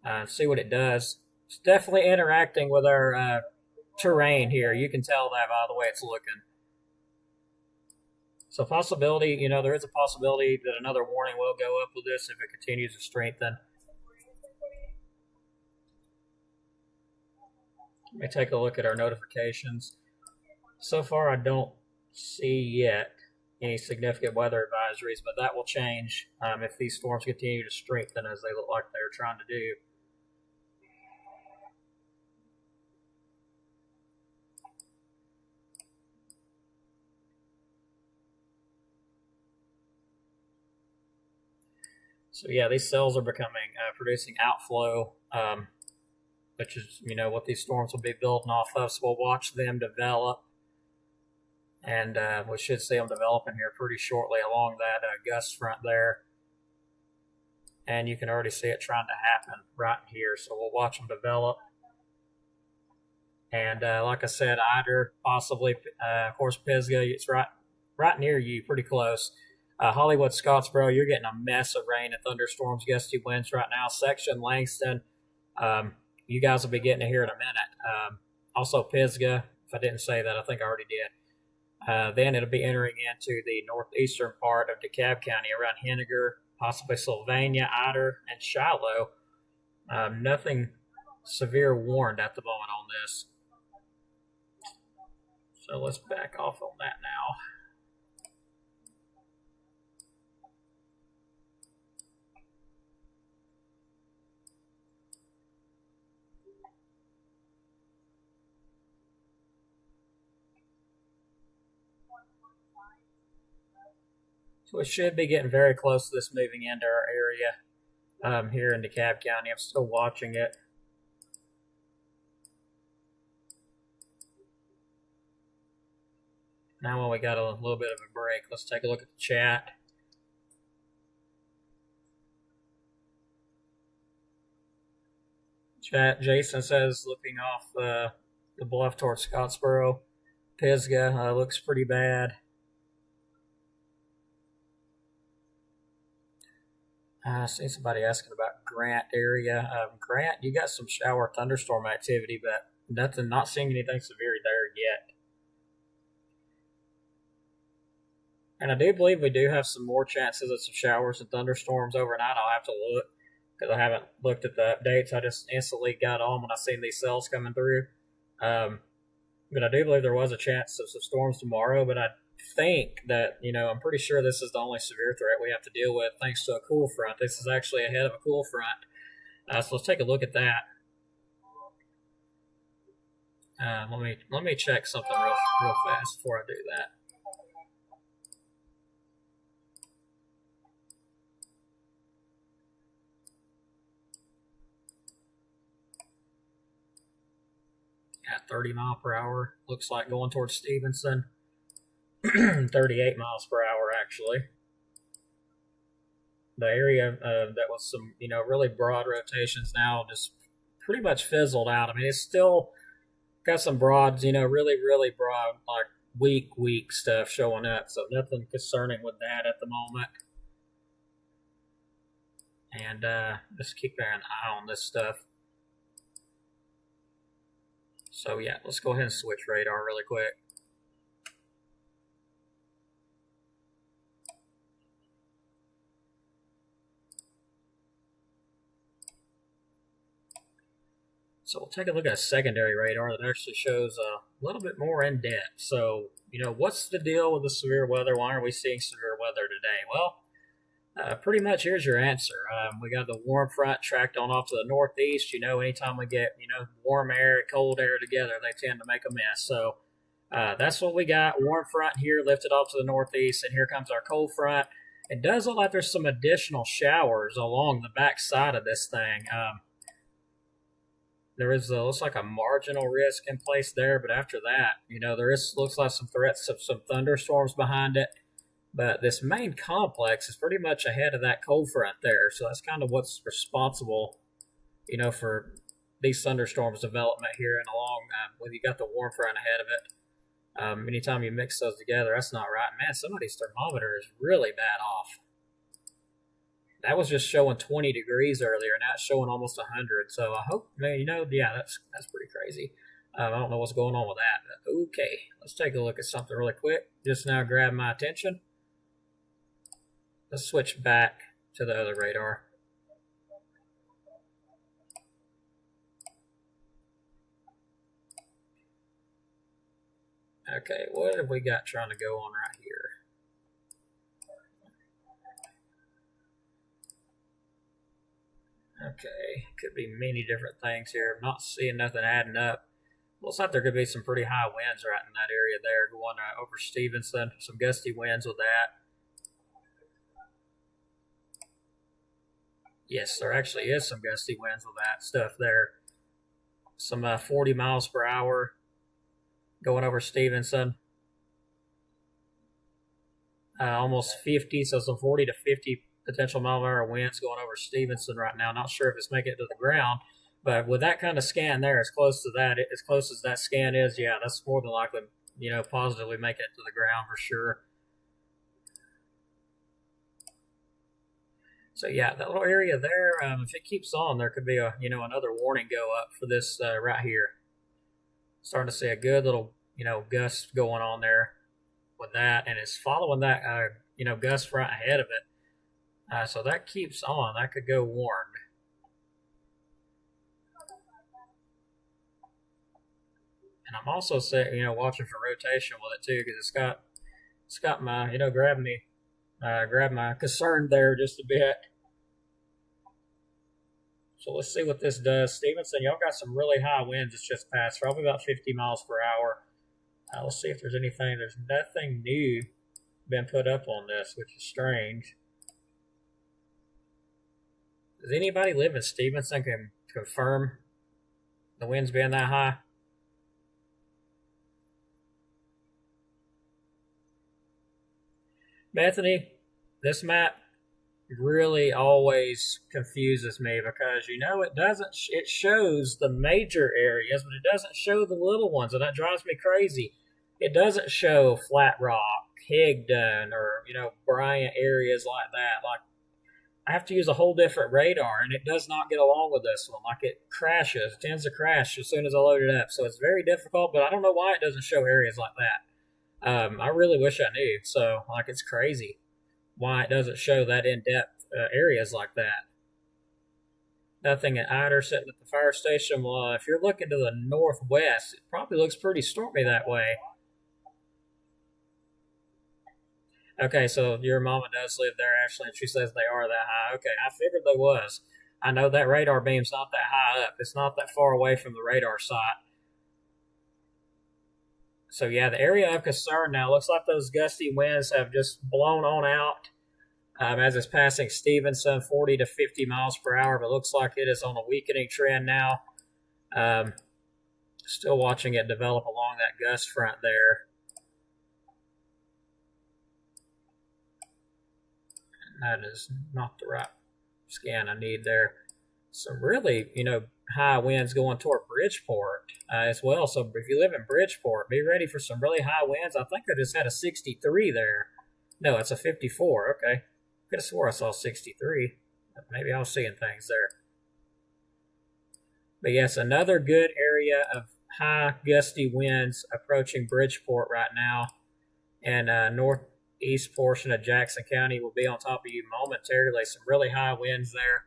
and see what it does. It's definitely interacting with our terrain here. You can tell that by the way it's looking. So possibility, there is a possibility that another warning will go up with this if it continues to strengthen. Let me take a look at our notifications. So far, I don't see yet any significant weather advisories, but that will change if these storms continue to strengthen as they look like they're trying to do. So yeah, these cells are becoming producing outflow, which is what these storms will be building off of. So we'll watch them develop, and we should see them developing here pretty shortly along that gust front there. And you can already see it trying to happen right here. So we'll watch them develop. And like I said, Ider, possibly, of course, Pisgah, it's right near you, pretty close. Hollywood, Scottsboro, you're getting a mess of rain and thunderstorms, gusty winds right now. Section, Langston, you guys will be getting it here in a minute. Also, Pisgah, if I didn't say that, I think I already did. Then it'll be entering into the northeastern part of DeKalb County around Henniger, possibly Sylvania, Ider, and Shiloh. Nothing severe warned at the moment on this. So let's back off on that now. So we should be getting very close to this moving into our area here in DeKalb County. I'm still watching it. Now when we got a little bit of a break, let's take a look at the chat. Jason says, looking off the bluff towards Scottsboro, Pisgah looks pretty bad. I see somebody asking about Grant area. Grant, you got some shower thunderstorm activity, but not seeing anything severe there yet. And I do believe we do have some more chances of some showers and thunderstorms overnight. I'll have to look because I haven't looked at the updates. I just instantly got on when I seen these cells coming through. But I do believe there was a chance of some storms tomorrow, but I think that, I'm pretty sure this is the only severe threat we have to deal with thanks to a cool front. This is actually ahead of a cool front. So let's take a look at that. Let me check something real fast before I do that. At 30 mile per hour. Looks like going towards Stevenson. 38 miles per hour, actually. The area that was some, really broad rotations now just pretty much fizzled out. I mean, it's still got some broads, really, really broad, like weak stuff showing up. So nothing concerning with that at the moment. And just keep an eye on this stuff. So yeah, let's go ahead and switch radar really quick. So we'll take a look at a secondary radar that actually shows a little bit more in depth. So, what's the deal with the severe weather? Why are we seeing severe weather today? Well, pretty much here's your answer. We got the warm front tracked on off to the northeast. Anytime we get, warm air and cold air together, they tend to make a mess. So that's what we got. Warm front here lifted off to the northeast, and here comes our cold front. It does look like there's some additional showers along the back side of this thing. There is looks like a marginal risk in place there, but after that, looks like some threats of some thunderstorms behind it. But this main complex is pretty much ahead of that cold front there, so that's kind of what's responsible, for these thunderstorms development here and along. When you got the warm front ahead of it, anytime you mix those together, that's not right. Man, somebody's thermometer is really bad off. That was just showing 20 degrees earlier, and now it's showing almost 100. So I hope, that's pretty crazy. I don't know what's going on with that. But okay, let's take a look at something really quick. Just now grabbed my attention. Let's switch back to the other radar. Okay, what have we got trying to go on right here? Okay, could be many different things here. I'm not seeing nothing adding up. Looks like there could be some pretty high winds right in that area there, going over Stevenson. Some gusty winds with that. Yes, there actually is some gusty winds with that stuff there. Some 40 miles per hour going over Stevenson. Almost 50, so some 40 to 50 potential mile per hour winds going over Stevenson right now. Not sure if it's making it to the ground, but with that kind of scan there, as close as that scan is, yeah, that's more than likely, positively making it to the ground for sure. So yeah, that little area there, if it keeps on, there could be another warning go up for this right here. Starting to see a good little, gust going on there with that, and it's following that, gust right ahead of it. So that keeps on. That could go warned. And I'm also watching for rotation with it too, because it's got my grabbed my concern there just a bit. So let's see what this does. Stevenson, y'all got some really high winds. It's just passed, probably about 50 miles per hour. Let's see if there's anything. There's nothing new been put up on this, which is strange. Does anybody live in Stevenson can confirm the winds being that high? Bethany, this map really always confuses me because it shows the major areas, but it doesn't show the little ones, and that drives me crazy. It doesn't show Flat Rock, Higdon, or Bryant areas like that. Like, I have to use a whole different radar, and it does not get along with this one. Like, it crashes. It tends to crash as soon as I load it up, so it's very difficult, but I don't know why it doesn't show areas like that. I really wish I knew. So, it's crazy why it doesn't show that in-depth areas like that. Nothing at Eider sitting at the fire station. Well, if you're looking to the northwest, it probably looks pretty stormy that way. Okay, so your mama does live there, Ashley, and she says they are that high. Okay, I figured they was. I know that radar beam's not that high up. It's not that far away from the radar site. So yeah, the area of concern now looks like those gusty winds have just blown on out as it's passing Stevenson, 40 to 50 miles per hour, but looks like it is on a weakening trend now. Still watching it develop along that gust front there. And that is not the right scan I need there. Some really, high winds going toward Bridgeport as well. So if you live in Bridgeport, be ready for some really high winds. I think I just had a 63 there. No, it's a 54. Okay. Could have swore I saw 63. Maybe I was seeing things there. But yes, another good area of high gusty winds approaching Bridgeport right now. And northeast portion of Jackson County will be on top of you momentarily. Some really high winds there.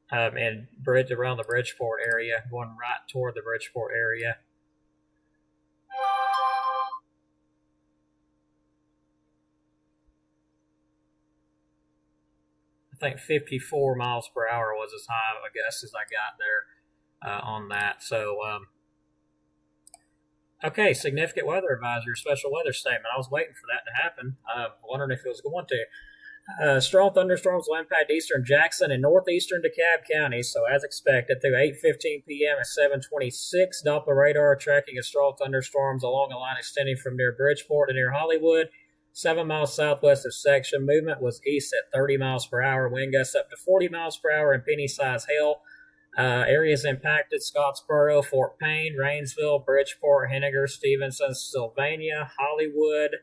And bridge around the Bridgeport area, going right toward the Bridgeport area. I think 54 miles per hour was as high, I guess, as I got there on that. So, okay, significant weather advisory, special weather statement. I was waiting for that to happen, wondering if it was going to. Strong thunderstorms will impact eastern Jackson and northeastern DeKalb counties. So, as expected, through 8:15 p.m. at 7:26, Doppler radar tracking of strong thunderstorms along a line extending from near Bridgeport to near Hollywood. 7 miles southwest of section. Movement was east at 30 miles per hour. Wind gusts up to 40 miles per hour and penny-sized hail. Areas impacted: Scottsboro, Fort Payne, Rainsville, Bridgeport, Henniger, Stevenson, Sylvania, Hollywood,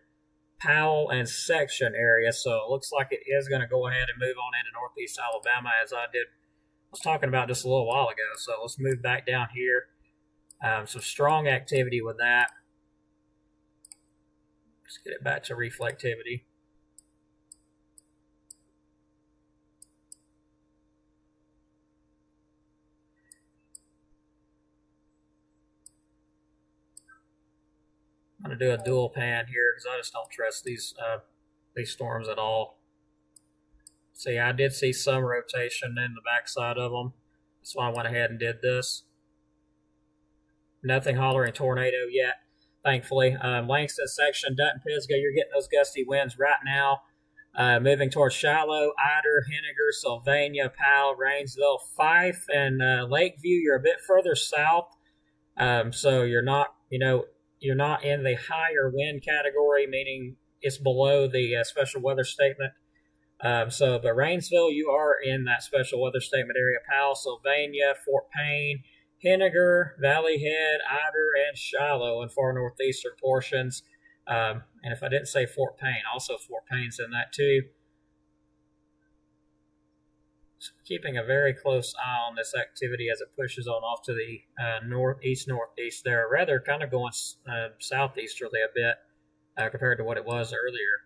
Powell, and section area. So it looks like it is going to go ahead and move on into northeast Alabama, as I was talking about just a little while ago. So let's move back down here. Some strong activity with that. Let's get it back to reflectivity. I'm going to do a dual pan here because I just don't trust these storms at all. See, I did see some rotation in the backside of them. That's why I went ahead and did this. Nothing hollering tornado yet, thankfully. Langston section, Dutton, Pisgah, you're getting those gusty winds right now. Moving towards Shiloh, Ider, Henniger, Sylvania, Powell, Rainsville, Fife, and Lakeview. You're a bit further south, so you're not, you're not in the higher wind category, meaning it's below the special weather statement. But Rainsville, you are in that special weather statement area. Powell, Sylvania, Fort Payne, Henniger, Valley Head, Ider, and Shiloh in far northeastern portions. And if I didn't say Fort Payne, also Fort Payne's in that too. So keeping a very close eye on this activity as it pushes on off to the northeast there, rather kind of going southeasterly a bit compared to what it was earlier.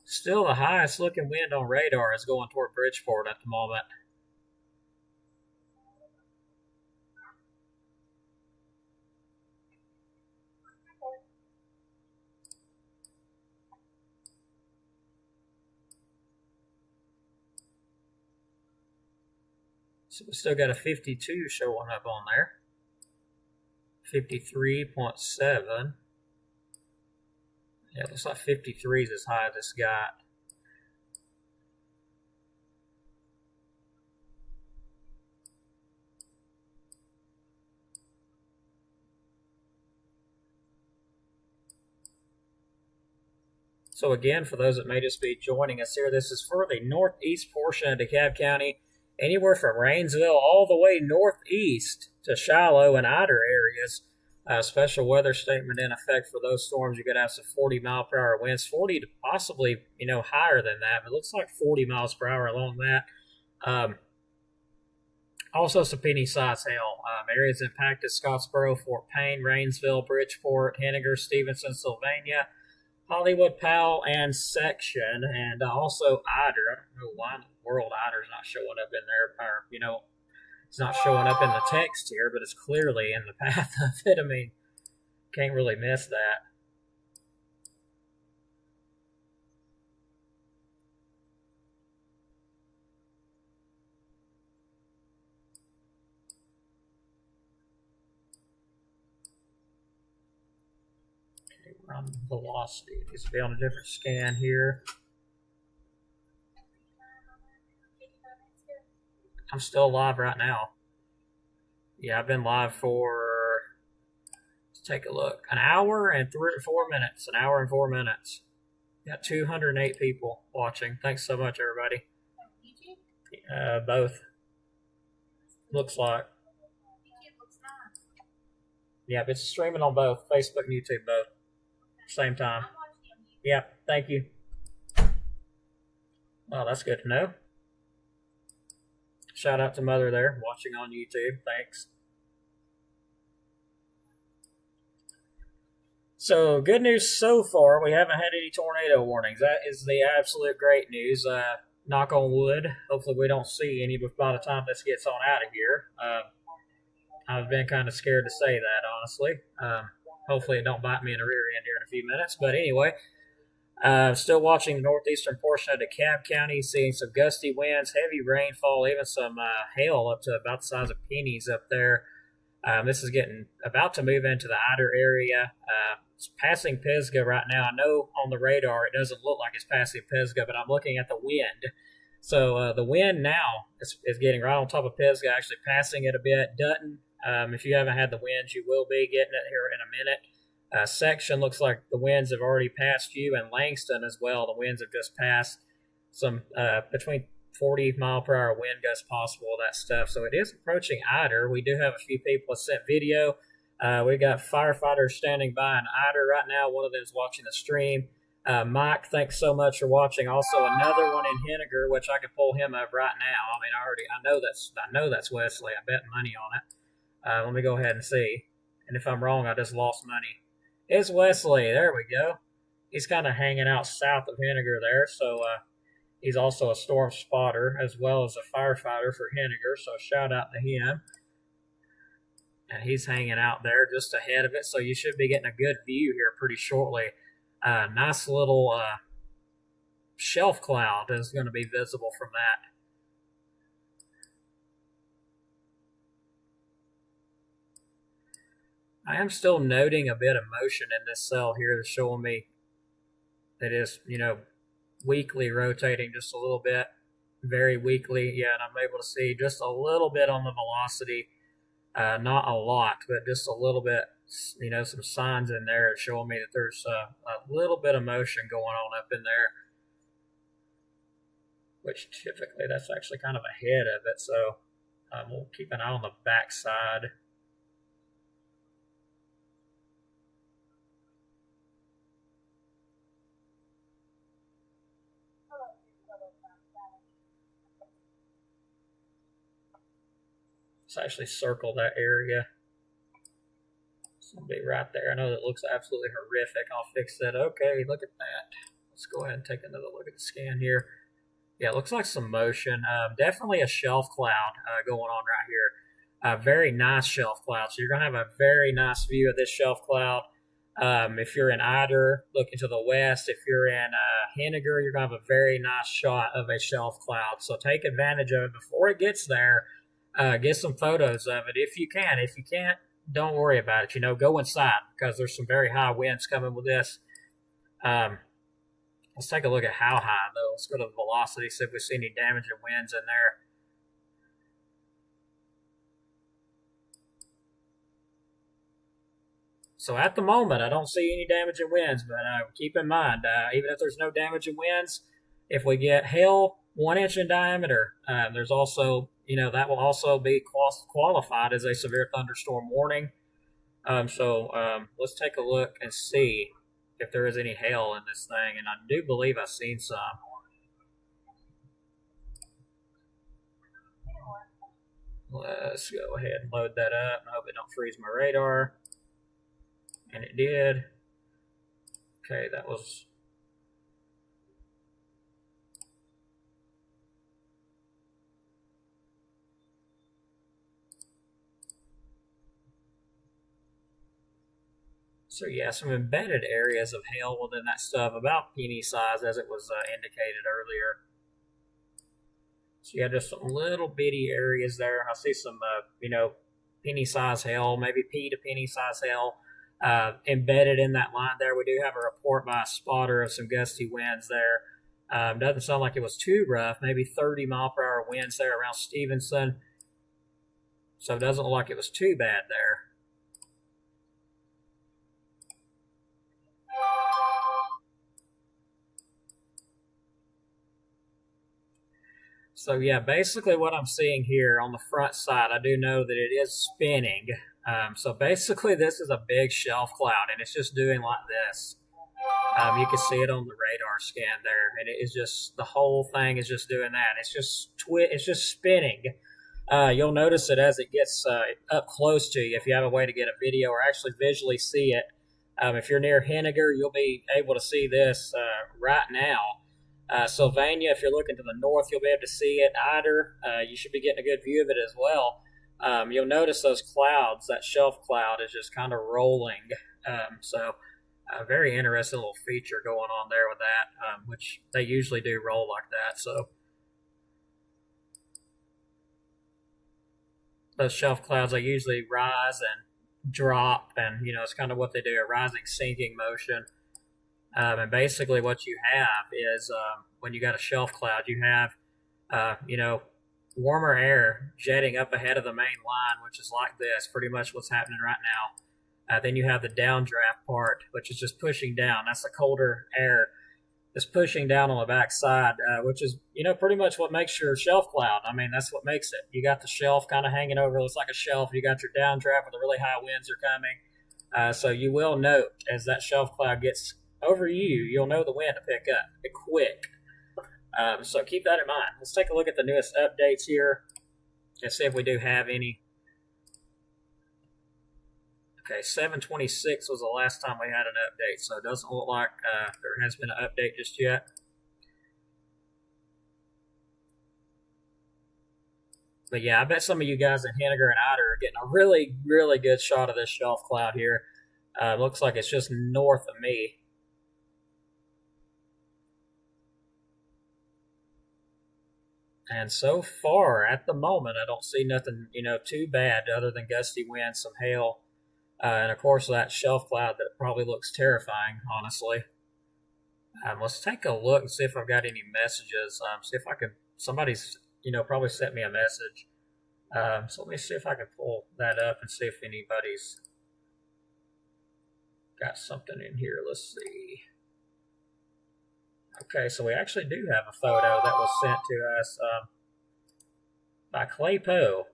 Still, the highest looking wind on radar is going toward Bridgeport at the moment. So we still got a 52 showing up on there. 53.7. Yeah, it looks like 53 is as high as it's got. So again, for those that may just be joining us here, this is for the northeast portion of DeKalb County, anywhere from Rainsville all the way northeast to Shiloh and Ider areas. Special weather statement in effect for those storms. You're going to have some 40 mile per hour winds, 40 to possibly, higher than that, but it looks like 40 miles per hour along that. Also some penny-sized hail. Areas impacted: Scottsboro, Fort Payne, Rainsville, Bridgeport, Henniger, Stevenson, Sylvania, Hollywood, Powell, and section, and also Ider. I don't know why in the world Ider's not showing up in there, or, it's not showing up in the text here, but it's clearly in the path of it. I mean, can't really miss that. Okay, we're on velocity. It needs to be on a different scan here. I'm still live right now. Yeah, I've been live for, let's take a look, an hour and 3 or 4 minutes. An hour and 4 minutes. Got 208 people watching. Thanks so much, everybody. Both. Looks like. Yeah, it's streaming on both Facebook and YouTube, both. Same time. Yeah, thank you. Well, that's good to know. Shout out to Mother there, watching on YouTube. Thanks. So, good news so far. We haven't had any tornado warnings. That is the absolute great news. Knock on wood. Hopefully we don't see any by the time this gets on out of here. I've been kind of scared to say that, honestly. Hopefully it don't bite me in the rear end here in a few minutes. But anyway, still watching the northeastern portion of DeKalb County, seeing some gusty winds, heavy rainfall, even some hail up to about the size of pennies up there. This is getting about to move into the Ider area. It's passing Pisgah right now. I know on the radar it doesn't look like it's passing Pisgah, but I'm looking at the wind. So the wind now is getting right on top of Pisgah, actually passing it a bit. Dutton, if you haven't had the winds, you will be getting it here in a minute. Section looks like the winds have already passed you, and Langston as well. The winds have just passed some between 40 mile per hour wind gusts possible, that stuff. So it is approaching Ider. We do have a few people that sent video. We got firefighters standing by in Ider right now. One of them is watching the stream. Mike, thanks so much for watching. Also, another one in Henniger, which I could pull him up right now. I mean, I know that's Wesley. I bet money on it. Let me go ahead and see. And if I'm wrong, I just lost money. It's Wesley. There we go. He's kind of hanging out south of Henniger there. So he's also a storm spotter as well as a firefighter for Henniger. So shout out to him. And he's hanging out there just ahead of it. So you should be getting a good view here pretty shortly. Nice little shelf cloud is going to be visible from that. I am still noting a bit of motion in this cell here that's showing me that is, weakly rotating just a little bit, very weakly. Yeah, and I'm able to see just a little bit on the velocity. Not a lot, but just a little bit, some signs in there showing me that there's a little bit of motion going on up in there, which typically that's actually kind of ahead of it. So we'll keep an eye on the back side. Let's actually circle that area. It's going to be right there. I know that looks absolutely horrific. I'll fix that. Okay, look at that. Let's go ahead and take another look at the scan here. Yeah, it looks like some motion. Definitely a shelf cloud going on right here. Very nice shelf cloud. So you're going to have a very nice view of this shelf cloud. If you're in Ider, looking to the west. If you're in Henniger, you're going to have a very nice shot of a shelf cloud. So take advantage of it before it gets there. Get some photos of it if you can. If you can't, don't worry about it. Go inside because there's some very high winds coming with this. Let's take a look at how high, though. Let's go to the velocity, see if we see any damaging winds in there. So at the moment, I don't see any damaging winds, but keep in mind, even if there's no damaging winds, if we get hail 1 inch in diameter, there's also, that will also be qualified as a severe thunderstorm warning. So let's take a look and see if there is any hail in this thing, and I do believe I've seen some. Let's go ahead and load that up. I hope it don't freeze my radar. And it did. Okay, that was... So yeah, some embedded areas of hail within that stuff, about penny size as it was indicated earlier. So yeah, just some little bitty areas there. I see some, penny size hail, maybe pea to penny size hail. embedded in that line there. We do have a report by a spotter of some gusty winds there. Doesn't sound like it was too rough. Maybe 30-mile-per-hour winds there around Stevenson. So it doesn't look like it was too bad there. So yeah, basically what I'm seeing here on the front side, I do know that it is spinning. So basically this is a big shelf cloud, and it's just doing like this. You can see it on the radar scan there, and it is just, the whole thing is just doing that. It's just spinning. You'll notice it as it gets up close to you. If you have a way to get a video or actually visually see it, if you're near Henniger, you'll be able to see this right now. Sylvania, if you're looking to the north, you'll be able to see it. Eider, you should be getting a good view of it as well. You'll notice those clouds, that shelf cloud is just kind of rolling. So a very interesting little feature going on there with that, which they usually do roll like that. So those shelf clouds, they usually rise and drop, and it's kind of what they do, a rising, sinking motion. And basically what you have is when you got a shelf cloud, you have, warmer air jetting up ahead of the main line, which is like this, pretty much what's happening right now. Then you have the downdraft part, which is just pushing down. That's the colder air that's pushing down on the back side, which is, pretty much what makes your shelf cloud. I mean, that's what makes it. You got the shelf kind of hanging over. It's like a shelf. You got your downdraft where the really high winds are coming. So you will note as that shelf cloud gets over you, you'll know the wind to pick up quick. So keep that in mind. Let's take a look at the newest updates here and see if we do have any. Okay, 7/26 was the last time we had an update, so it doesn't look like there has been an update just yet. But yeah, I bet some of you guys in Henniger and Eider are getting a really, really good shot of this shelf cloud here. Looks like it's just north of me. And so far, at the moment, I don't see nothing, too bad other than gusty winds, some hail, and of course that shelf cloud that probably looks terrifying, honestly. Let's take a look and see if I've got any messages. See if I can, somebody's, probably sent me a message. So let me see if I can pull that up and see if anybody's got something in here. Let's see. Okay, so we actually do have a photo that was sent to us by Clay Poe.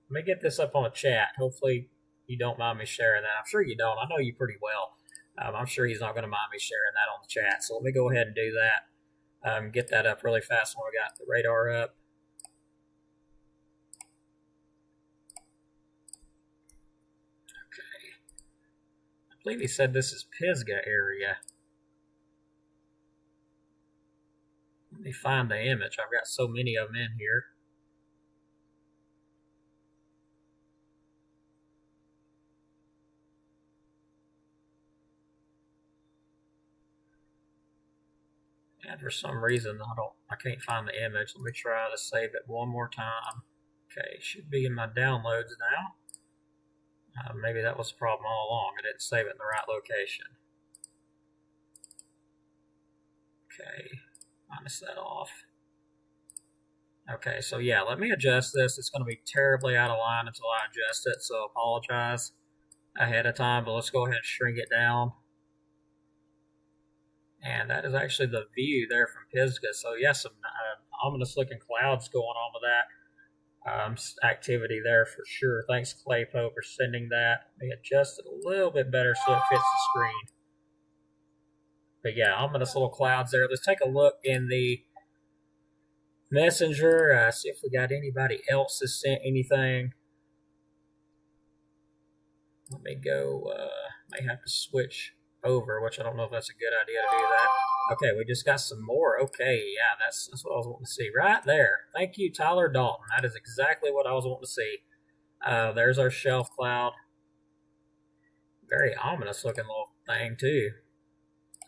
Let me get this up on the chat. Hopefully you don't mind me sharing that. I'm sure you don't. I know you pretty well. I'm sure he's not going to mind me sharing that on the chat. So let me go ahead and do that. Get that up really fast when we got the radar up. Okay. I believe he said this is Pisgah area. Let me find the image. I've got so many of them in here. And for some reason, I can't find the image. Let me try to save it one more time. Okay, should be in my downloads now. Maybe that was the problem all along. I didn't save it in the right location. Okay. Minus that off. Okay, so yeah, let me adjust this. It's going to be terribly out of line until I adjust it, so apologize ahead of time, but let's go ahead and shrink it down. And that is actually the view there from Pisgah. So yeah, some ominous looking clouds going on with that activity there for sure. Thanks, Clay Pope, for sending that. Let me adjust it a little bit better so it fits the screen. But yeah, ominous little clouds there. Let's take a look in the messenger, see if we got anybody else that sent anything. Let me go, may have to switch over, which I don't know if that's a good idea to do that. Okay, we just got some more. Okay, yeah, that's what I was wanting to see right there. Thank you, Tyler Dalton. That is exactly what I was wanting to see. There's our shelf cloud. Very ominous looking little thing too.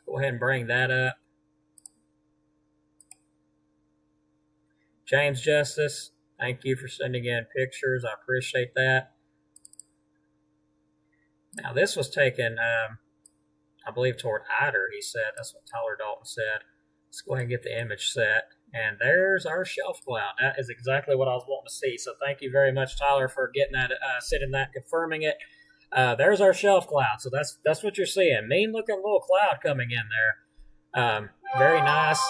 Go ahead and bring that up. James Justice, thank you for sending in pictures. I appreciate that. Now, this was taken, I believe, toward Eider, he said. That's what Tyler Dalton said. Let's go ahead and get the image set. And there's our shelf cloud. That is exactly what I was wanting to see. So thank you very much, Tyler, for getting that, sitting that, confirming it. There's our shelf cloud. So that's what you're seeing. Mean looking little cloud coming in there. Very nice.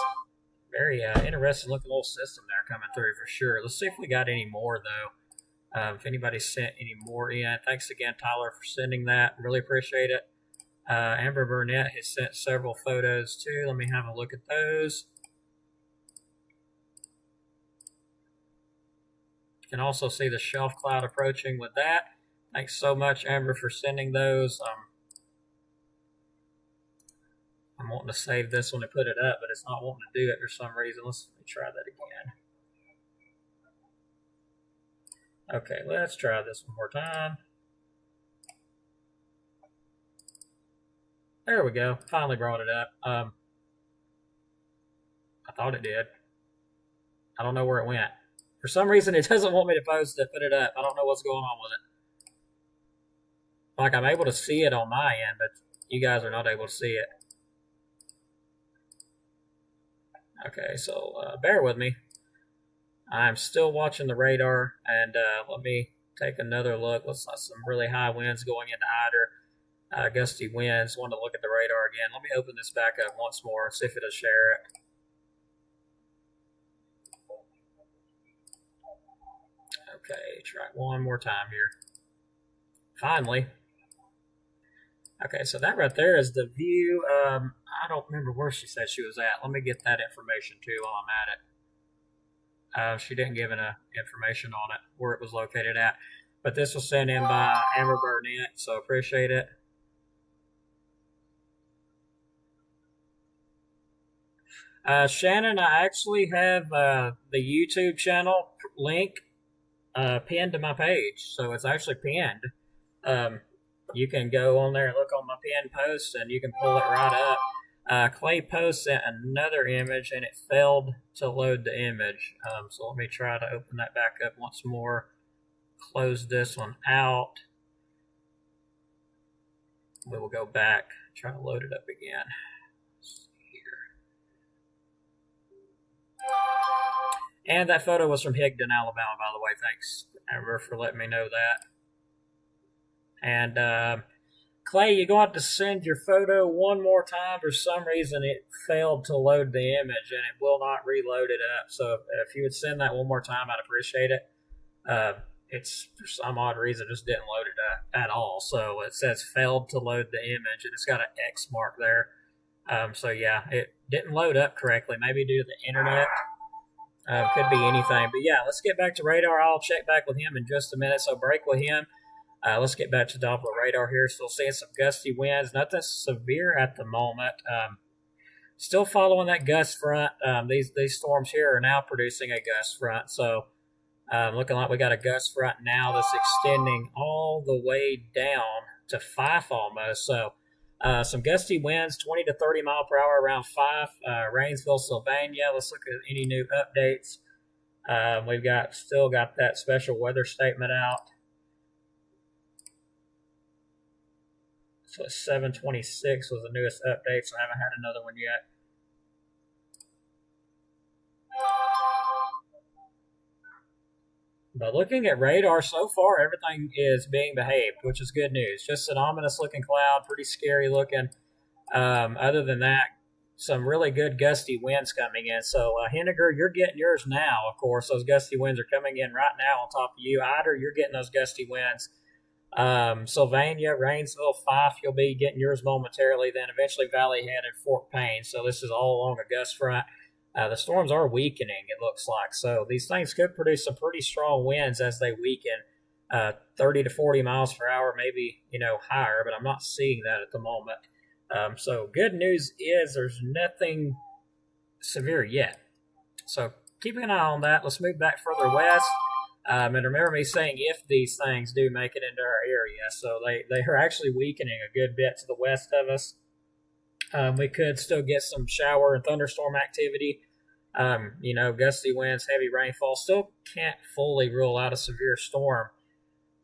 Very interesting looking little system there coming through for sure. Let's see if we got any more though. If anybody sent any more in. Thanks again, Tyler, for sending that. Really appreciate it. Amber Burnett has sent several photos too. Let me have a look at those. You can also see the shelf cloud approaching with that. Thanks so much, Amber, for sending those. I'm wanting to save this one and put it up, but it's not wanting to do it for some reason. Let me try that again. Okay, let's try this one more time. There we go. Finally brought it up. I thought it did. I don't know where it went. For some reason, it doesn't want me to post it, put it up. I don't know what's going on with it. Like, I'm able to see it on my end, but you guys are not able to see it. Okay, so bear with me. I'm still watching the radar, and let me take another look. Looks like some really high winds going into Eider. Gusty winds. Want to look at the radar again. Let me open this back up once more and see if it'll share it. Okay, try it one more time here. Finally. Okay, so that right there is the view. I don't remember where she said she was at. Let me get that information too while I'm at it. She didn't give any information on it, where it was located at. But this was sent in by Amber Burnett, so appreciate it. Shannon, I actually have the YouTube channel link pinned to my page, so it's actually pinned. You can go on there and look on my pinned post, and you can pull it right up. Clay Post sent another image, and it failed to load the image. So let me try to open that back up once more. Close this one out. We will go back, try to load it up again. And that photo was from Higdon, Alabama, by the way. Thanks, Amber, for letting me know that. And Clay, you're going to have to send your photo one more time. For some reason, it failed to load the image, and it will not reload it up. So if you would send that one more time, I'd appreciate it. It's, for some odd reason, just didn't load it up at all. So it says failed to load the image, and it's got an X mark there. So yeah, it didn't load up correctly. Maybe due to the internet. Could be anything. But yeah, let's get back to radar. I'll check back with him in just a minute. So break with him. Let's get back to Doppler radar here. Still seeing some gusty winds. Nothing severe at the moment. Still following that gust front. These storms here are now producing a gust front. So looking like we got a gust front now that's extending all the way down to Fife almost. So some gusty winds, 20 to 30 mile per hour around Fife, Rainsville, Sylvania. Let's look at any new updates. We've still got that special weather statement out. So 726 was the newest update, so I haven't had another one yet. But looking at radar so far, everything is being behaved, which is good news. Just an ominous looking cloud, pretty scary looking. Other than that, some really good gusty winds coming in. So Henniger, you're getting yours now, of course. Those gusty winds are coming in right now on top of you. Eider, you're getting those gusty winds. Sylvania, Rainsville, Fife, you'll be getting yours momentarily. Then eventually Valley Head and Fort Payne. So this is all along a gust front. The storms are weakening, it looks like. So these things could produce some pretty strong winds as they weaken, 30 to 40 miles per hour, maybe, higher, but I'm not seeing that at the moment. So good news is there's nothing severe yet. So keeping an eye on that. Let's move back further west. And remember me saying if these things do make it into our area. So they are actually weakening a good bit to the west of us. We could still get some shower and thunderstorm activity. Gusty winds, heavy rainfall. Still can't fully rule out a severe storm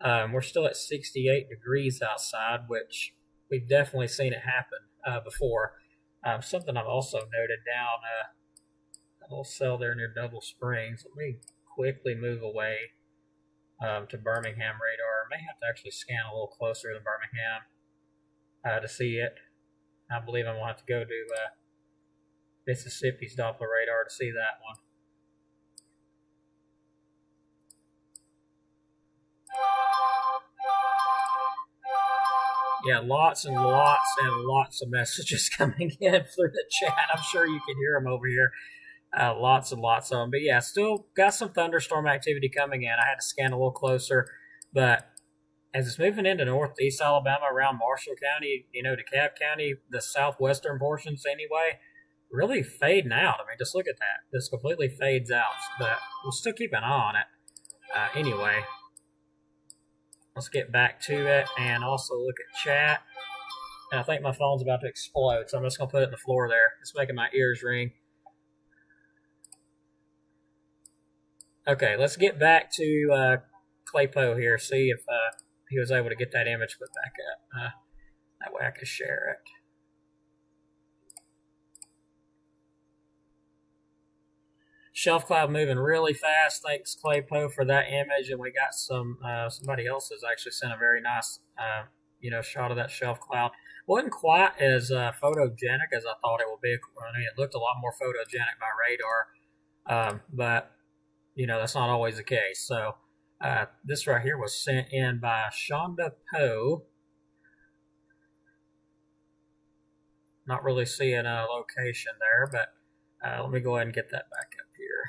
We're still at 68 degrees outside, which we've definitely seen it happen before. Something I've also noted down, a little cell there near Double Springs. Let me quickly move away to Birmingham radar. I may have to actually scan a little closer than Birmingham to see it. I believe I'm going to have to go to Mississippi's Doppler radar to see that one. Yeah, lots and lots and lots of messages coming in through the chat. I'm sure you can hear them over here. Lots and lots of them. But yeah, still got some thunderstorm activity coming in. I had to scan a little closer. But as it's moving into northeast Alabama around Marshall County, DeKalb County, the southwestern portions anyway, really fading out. I mean, just look at that. This completely fades out. But we'll still keep an eye on it. Anyway, let's get back to it and also look at chat. And I think my phone's about to explode, so I'm just going to put it on the floor there. It's making my ears ring. Okay, let's get back to Claypo here, see if he was able to get that image put back up. That way I can share it. Shelf cloud moving really fast. Thanks, Claypo, for that image. And we got somebody else has actually sent a very nice, shot of that shelf cloud. Wasn't quite as photogenic as I thought it would be. I mean, it looked a lot more photogenic by radar, but that's not always the case. So this right here was sent in by Shonda Poe. Not really seeing a location there, but let me go ahead and get that back up here.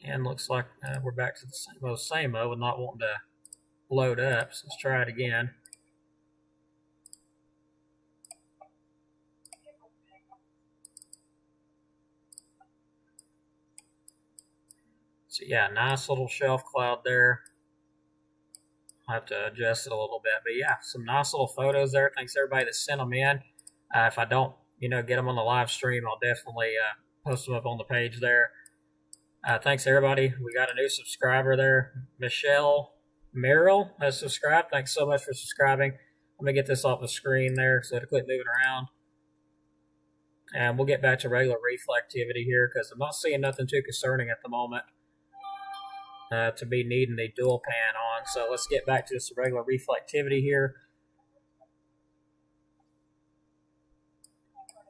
And looks like we're back to the same with not wanting to load up. So let's try it again. So yeah, nice little shelf cloud there. I'll have to adjust it a little bit. But yeah, some nice little photos there. Thanks everybody that sent them in. If I don't, get them on the live stream, I'll definitely post them up on the page there. Thanks everybody. We got a new subscriber there. Michelle Merrill has subscribed. Thanks so much for subscribing. Let me get this off the screen there so to quit moving around. And we'll get back to regular reflectivity here because I'm not seeing nothing too concerning at the moment to be needing the dual pan on. So let's get back to just regular reflectivity here.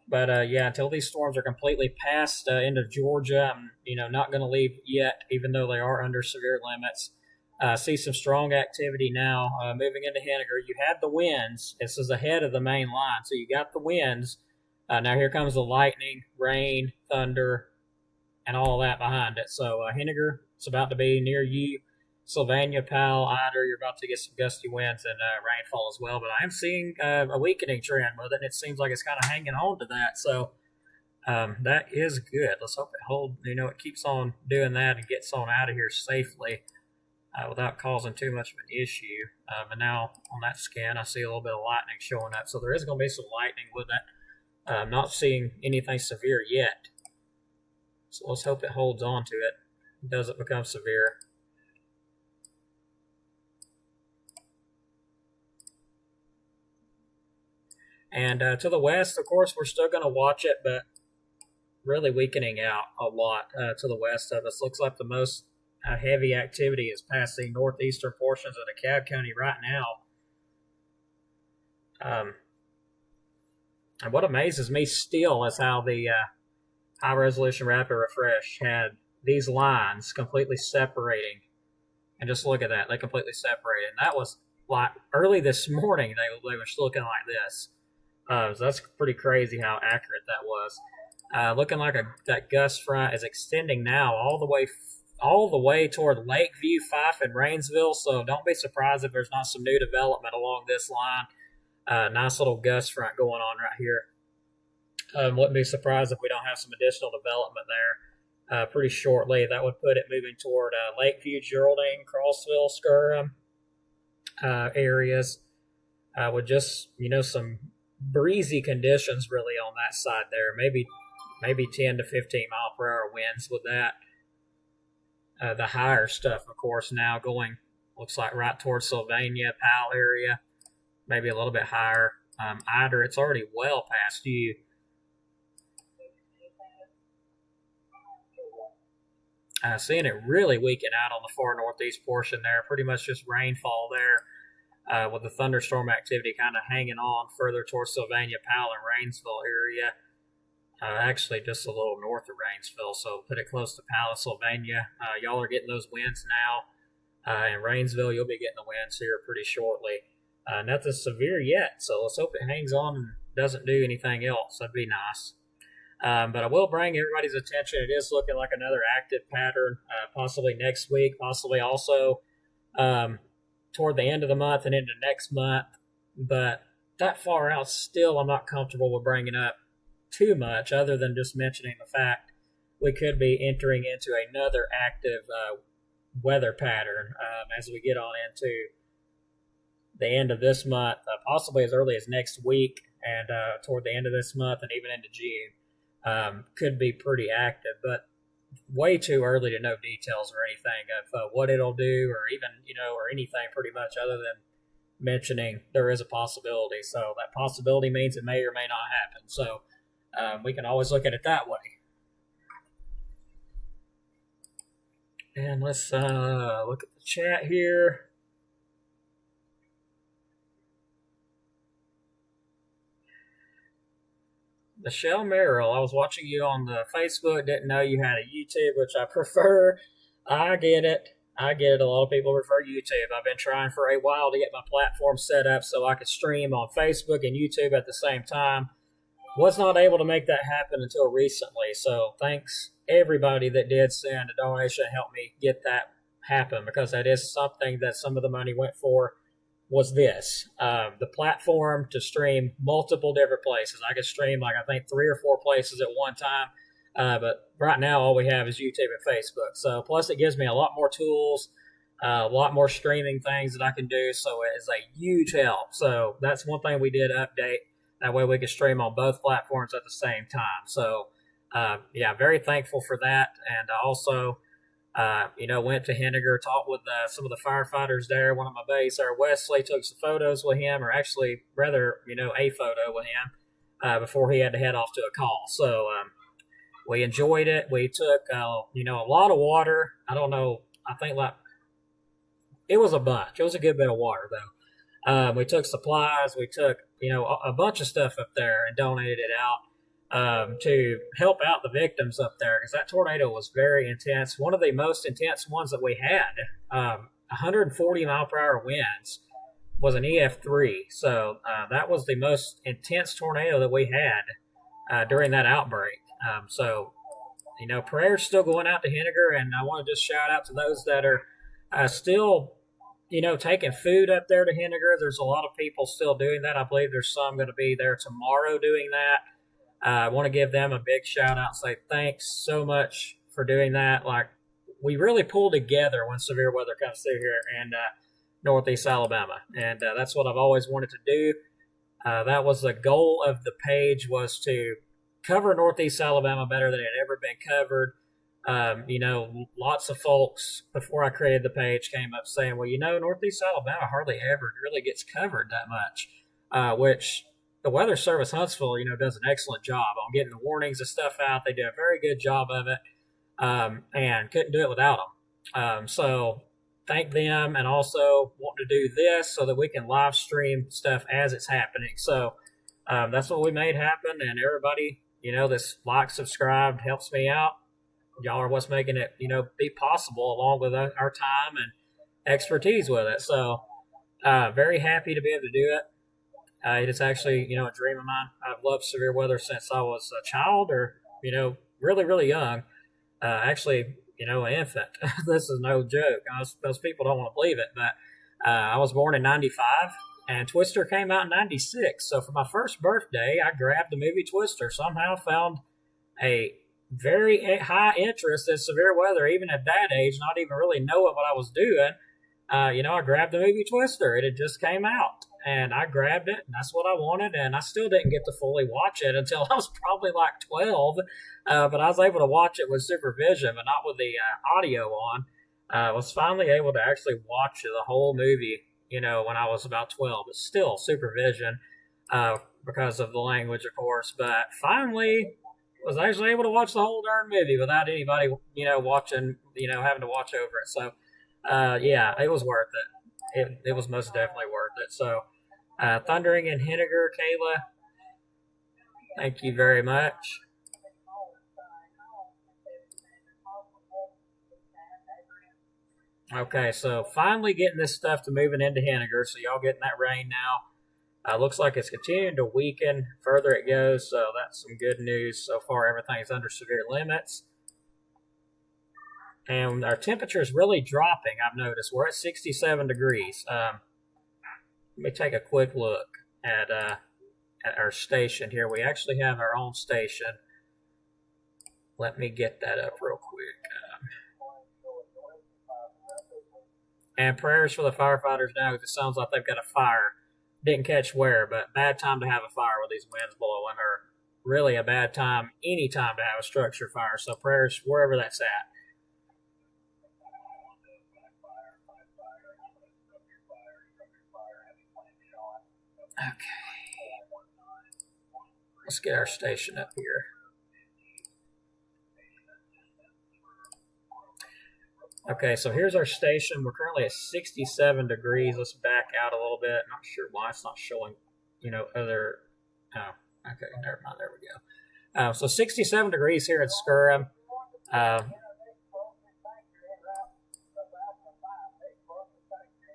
But yeah, until these storms are completely past into Georgia, I'm not going to leave yet, even though they are under severe limits. See some strong activity now moving into Henniger. You had the winds. This is ahead of the main line, so you got the winds. Now here comes the lightning, rain, thunder, and all that behind it. So Henniger, it's about to be near you. Sylvania, Powell, Ider, you're about to get some gusty winds and rainfall as well. But I am seeing a weakening trend with it, and it seems like it's kind of hanging on to that. So that is good. Let's hope it holds. It keeps on doing that and gets on out of here safely without causing too much of an issue. But now on that scan, I see a little bit of lightning showing up. So there is going to be some lightning with that. I'm not seeing anything severe yet. So let's hope it holds on to it. It doesn't become severe. And to the west, of course, we're still going to watch it, but really weakening out a lot to the west of us. Looks like the most heavy activity is passing northeastern portions of DeKalb County right now. And what amazes me still is how the high-resolution rapid refresh had these lines completely separating. And just look at that. They completely separated. And that was like early this morning, they were still looking like this. So that's pretty crazy how accurate that was. Looking like that gust front is extending now all the way toward Lakeview, Fife, and Rainsville. So don't be surprised if there's not some new development along this line. Nice little gust front going on right here. Wouldn't be surprised if we don't have some additional development there pretty shortly. That would put it moving toward Lakeview, Geraldine, Crossville, Skirham areas with just some breezy conditions really on that side there. Maybe maybe 10 to 15 mile per hour winds with that. The higher stuff, of course, now going, looks like right towards Sylvania, Powell area, maybe a little bit higher. Eider, it's already well past you. Seeing it really weaken out on the far northeast portion there, pretty much just rainfall there, with the thunderstorm activity kind of hanging on further towards Sylvania, Powell, and Rainsville area. Actually, just a little north of Rainsville, so put it close to Powell, Sylvania. Y'all are getting those winds now. In Rainsville, you'll be getting the winds here pretty shortly. Nothing severe yet, so let's hope it hangs on and doesn't do anything else. That'd be nice. But I will bring everybody's attention. It is looking like another active pattern, possibly next week, possibly also toward the end of the month and into next month. But that far out, still, I'm not comfortable with bringing up too much, other than just mentioning the fact we could be entering into another active weather pattern as we get on into the end of this month, possibly as early as next week, and toward the end of this month and even into June. Could be pretty active, but way too early to know details or anything of what it'll do, or even, or anything pretty much, other than mentioning there is a possibility. So that possibility means it may or may not happen. So we can always look at it that way. And let's look at the chat here. Michelle Merrill, I was watching you on the Facebook, didn't know you had a YouTube, which I prefer. I get it. A lot of people prefer YouTube. I've been trying for a while to get my platform set up so I could stream on Facebook and YouTube at the same time. Was not able to make that happen until recently. So thanks everybody that did send a donation to help me get that happen, because that is something that some of the money went for. Was this the platform to stream multiple different places. I could stream I think 3 or 4 places at one time, but right now all we have is YouTube and Facebook. So plus it gives me a lot more tools, a lot more streaming things that I can do, so it is a huge help. So that's one thing we did update. That way we could stream on both platforms at the same time. So yeah, very thankful for that. And also went to Henniger, talked with some of the firefighters there. One of my buddies there, Wesley, took some photos with him, or actually rather, a photo with him before he had to head off to a call. So we enjoyed it. We took, a lot of water. I don't know. I think it was a bunch. It was a good bit of water though. We took supplies. We took, a bunch of stuff up there and donated it out. To help out the victims up there, because that tornado was very intense. One of the most intense ones that we had. 140 mile per hour winds, was an EF3. So that was the most intense tornado that we had during that outbreak. So prayers still going out to Henniger, and I want to just shout out to those that are still taking food up there to Henniger. There's a lot of people still doing that. I believe there's some going to be there tomorrow doing that. I want to give them a big shout out and say thanks so much for doing that. We really pull together when severe weather comes through here in Northeast Alabama. And that's what I've always wanted to do. That was the goal of the page, was to cover Northeast Alabama better than it had ever been covered. Lots of folks before I created the page came up saying, well, Northeast Alabama hardly ever really gets covered that much, which the Weather Service Huntsville, does an excellent job on getting the warnings and stuff out. They do a very good job of it, and couldn't do it without them. So thank them, and also want to do this so that we can live stream stuff as it's happening. So that's what we made happen, and everybody, that's subscribed, helps me out. Y'all are what's making it, be possible, along with our time and expertise with it. So very happy to be able to do it. It is actually, a dream of mine. I've loved severe weather since I was a child, or, really, really young. Actually, an infant. This is no joke. Those people don't want to believe it, but I was born in 95, and Twister came out in 96. So for my first birthday, I grabbed the movie Twister. Somehow found a very high interest in severe weather, even at that age, not even really knowing what I was doing. I grabbed the movie Twister. It had just came out. and I grabbed it, and that's what I wanted, and I still didn't get to fully watch it until I was probably like 12, but I was able to watch it with supervision, but not with the audio on. I was finally able to actually watch the whole movie, when I was about 12, but still supervision because of the language, of course, but finally was actually able to watch the whole darn movie without anybody, watching, having to watch over it. So, yeah, it was worth it. It was most definitely worth it. So, Thundering and Henniger, Kayla, thank you very much. Okay, so finally getting this stuff to moving into Henniger, so y'all getting that rain now. Looks like it's continuing to weaken further it goes, so that's some good news. So far, everything's under severe limits. And our temperature is really dropping, I've noticed. We're at 67 degrees. Let me take a quick look at our station here. We actually have our own station. Let me get that up real quick. And prayers for the firefighters now, because it sounds like they've got a fire. Didn't catch where, but bad time to have a fire with these winds blowing, or really a bad time, any time to have a structure fire. So prayers wherever that's at. Okay. Let's get our station up here. Okay, so here's our station. We're currently at 67 degrees. Let's back out a little bit. Not sure why it's not showing, other. Oh, okay, never mind. There we go. So 67 degrees here at Skura.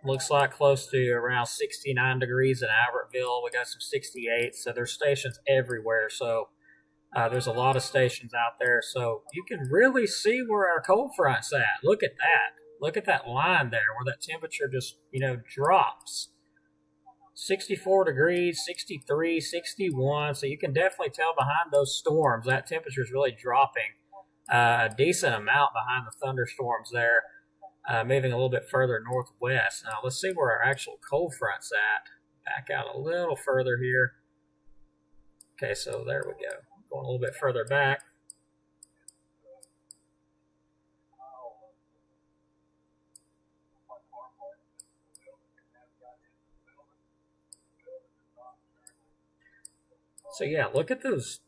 Looks like close to around 69 degrees in Albertville. We got some 68. So there's stations everywhere. So there's a lot of stations out there, so you can really see where our cold front's at. Look at that. Look at that line there where that temperature just, drops. 64 degrees, 63, 61. So you can definitely tell behind those storms that temperature is really dropping a decent amount behind the thunderstorms there, moving a little bit further northwest. Now let's see where our actual cold front's at. Back out a little further here. Okay, so there we go. Going a little bit further back. So yeah, look at those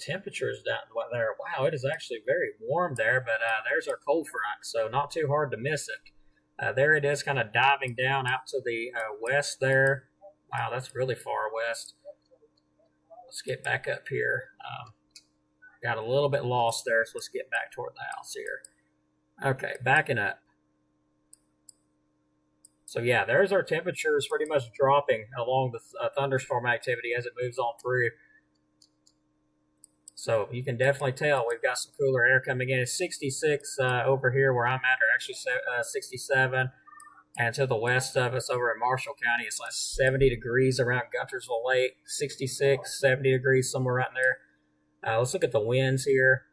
temperatures down there. Wow, it is actually very warm there, but there's our cold front, so not too hard to miss it. There it is, kind of diving down out to the west there. Wow, that's really far west. Let's get back up here. Got a little bit lost there, so let's get back toward the house here. Okay, backing up. So yeah, there's our temperatures pretty much dropping along the thunderstorm activity as it moves on through. So you can definitely tell we've got some cooler air coming in. It's 66 over here where I'm at, or actually 67. And to the west of us over in Marshall County, it's like 70 degrees around Guntersville Lake, 66, 70 degrees, somewhere right there. Let's look at the winds here.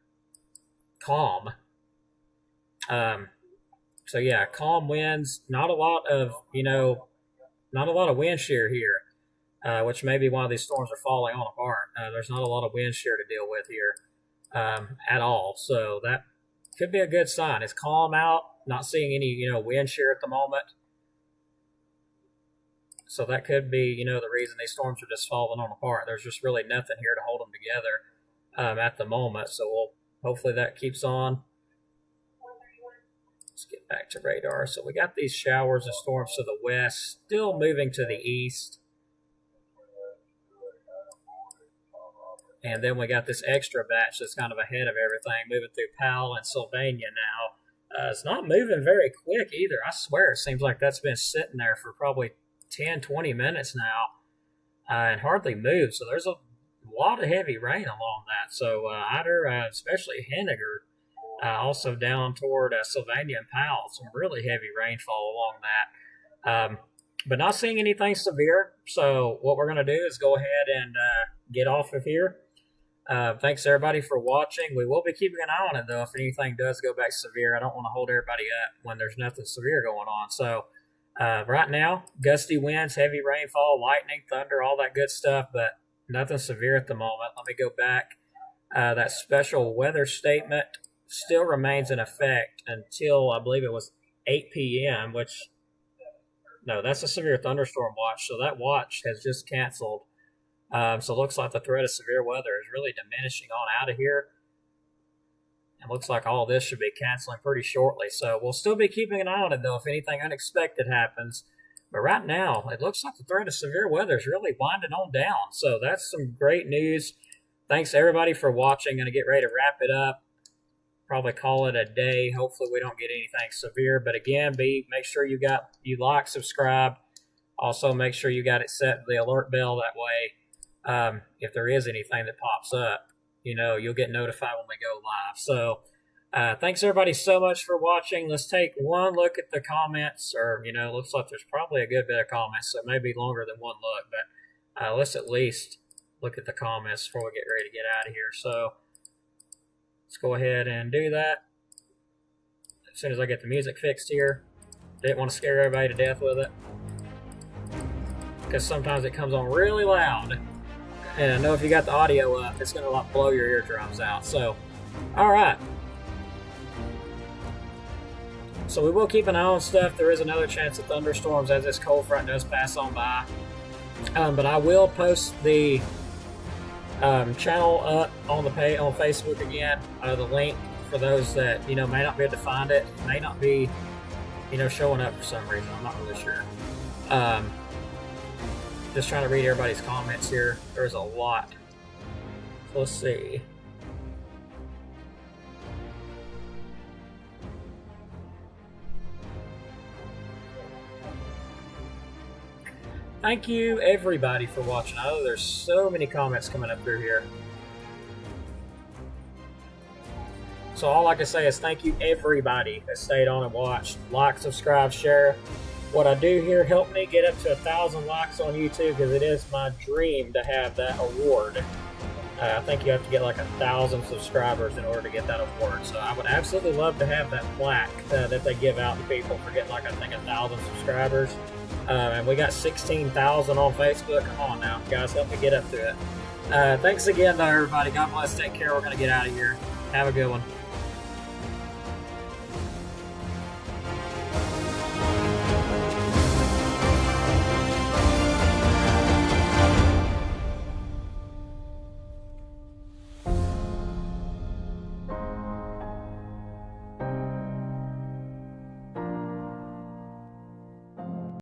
Calm. So yeah, calm winds. Not a lot of wind shear here, which may be why these storms are falling on apart. There's not a lot of wind shear to deal with here at all. So that could be a good sign. It's calm out. Not seeing any, wind shear at the moment. So that could be, the reason these storms are just falling on apart. There's just really nothing here to hold them together at the moment. So hopefully that keeps on. Let's get back to radar. So we got these showers and storms to the west, still moving to the east. And then we got this extra batch that's kind of ahead of everything, moving through Powell and Sylvania now. It's not moving very quick either. I swear it seems like that's been sitting there for probably 10, 20 minutes now and hardly moved. So there's a lot of heavy rain along that. So Ider, especially Henniger, also down toward Sylvania and Powell, some really heavy rainfall along that. But not seeing anything severe. So what we're going to do is go ahead and get off of here. Thanks everybody for watching. We will be keeping an eye on it though. If anything does go back severe, I don't want to hold everybody up when there's nothing severe going on. So Right now, gusty winds, heavy rainfall, lightning, thunder, all that good stuff, but nothing severe at the moment. Let me go back. That special weather statement still remains in effect until I believe it was 8 p.m., which, no, that's a severe thunderstorm watch. So that watch has just canceled. So it looks like the threat of severe weather is really diminishing on out of here. It looks like all this should be canceling pretty shortly. So we'll still be keeping an eye on it, though, if anything unexpected happens. But right now, it looks like the threat of severe weather is really winding on down. So that's some great news. Thanks, everybody, for watching. Going to get ready to wrap it up. Probably call it a day. Hopefully we don't get anything severe. But again, make sure you like, subscribe. Also, make sure you got it set to the alert bell. That way, if there is anything that pops up, you'll get notified when we go live. So thanks everybody so much for watching. Let's take one look at the comments, or looks like there's probably a good bit of comments, so it may be longer than one look, but let's at least look at the comments before we get ready to get out of here. So let's go ahead and do that as soon as I get the music fixed here. Didn't want to scare everybody to death with it, because sometimes it comes on really loud. And I know if you got the audio up, it's going to blow your eardrums out. So, all right. So we will keep an eye on stuff. There is another chance of thunderstorms as this cold front does pass on by. But I will post the channel up on the page on Facebook again. The link for those that may not be able to find it, may not be showing up for some reason. I'm not really sure. Just trying to read everybody's comments here. There's a lot. So let's see. Thank you, everybody, for watching. I know there's so many comments coming up through here. So all I can say is thank you, everybody that stayed on and watched. Like, subscribe, share. What I do here, help me get up to 1,000 likes on YouTube, because it is my dream to have that award. I think you have to get like 1,000 subscribers in order to get that award. So I would absolutely love to have that plaque that they give out to people for getting like, I think, 1,000 subscribers. And we got 16,000 on Facebook. Come on now, guys, help me get up to it. Thanks again, though, everybody. God bless. Take care. We're going to get out of here. Have a good one.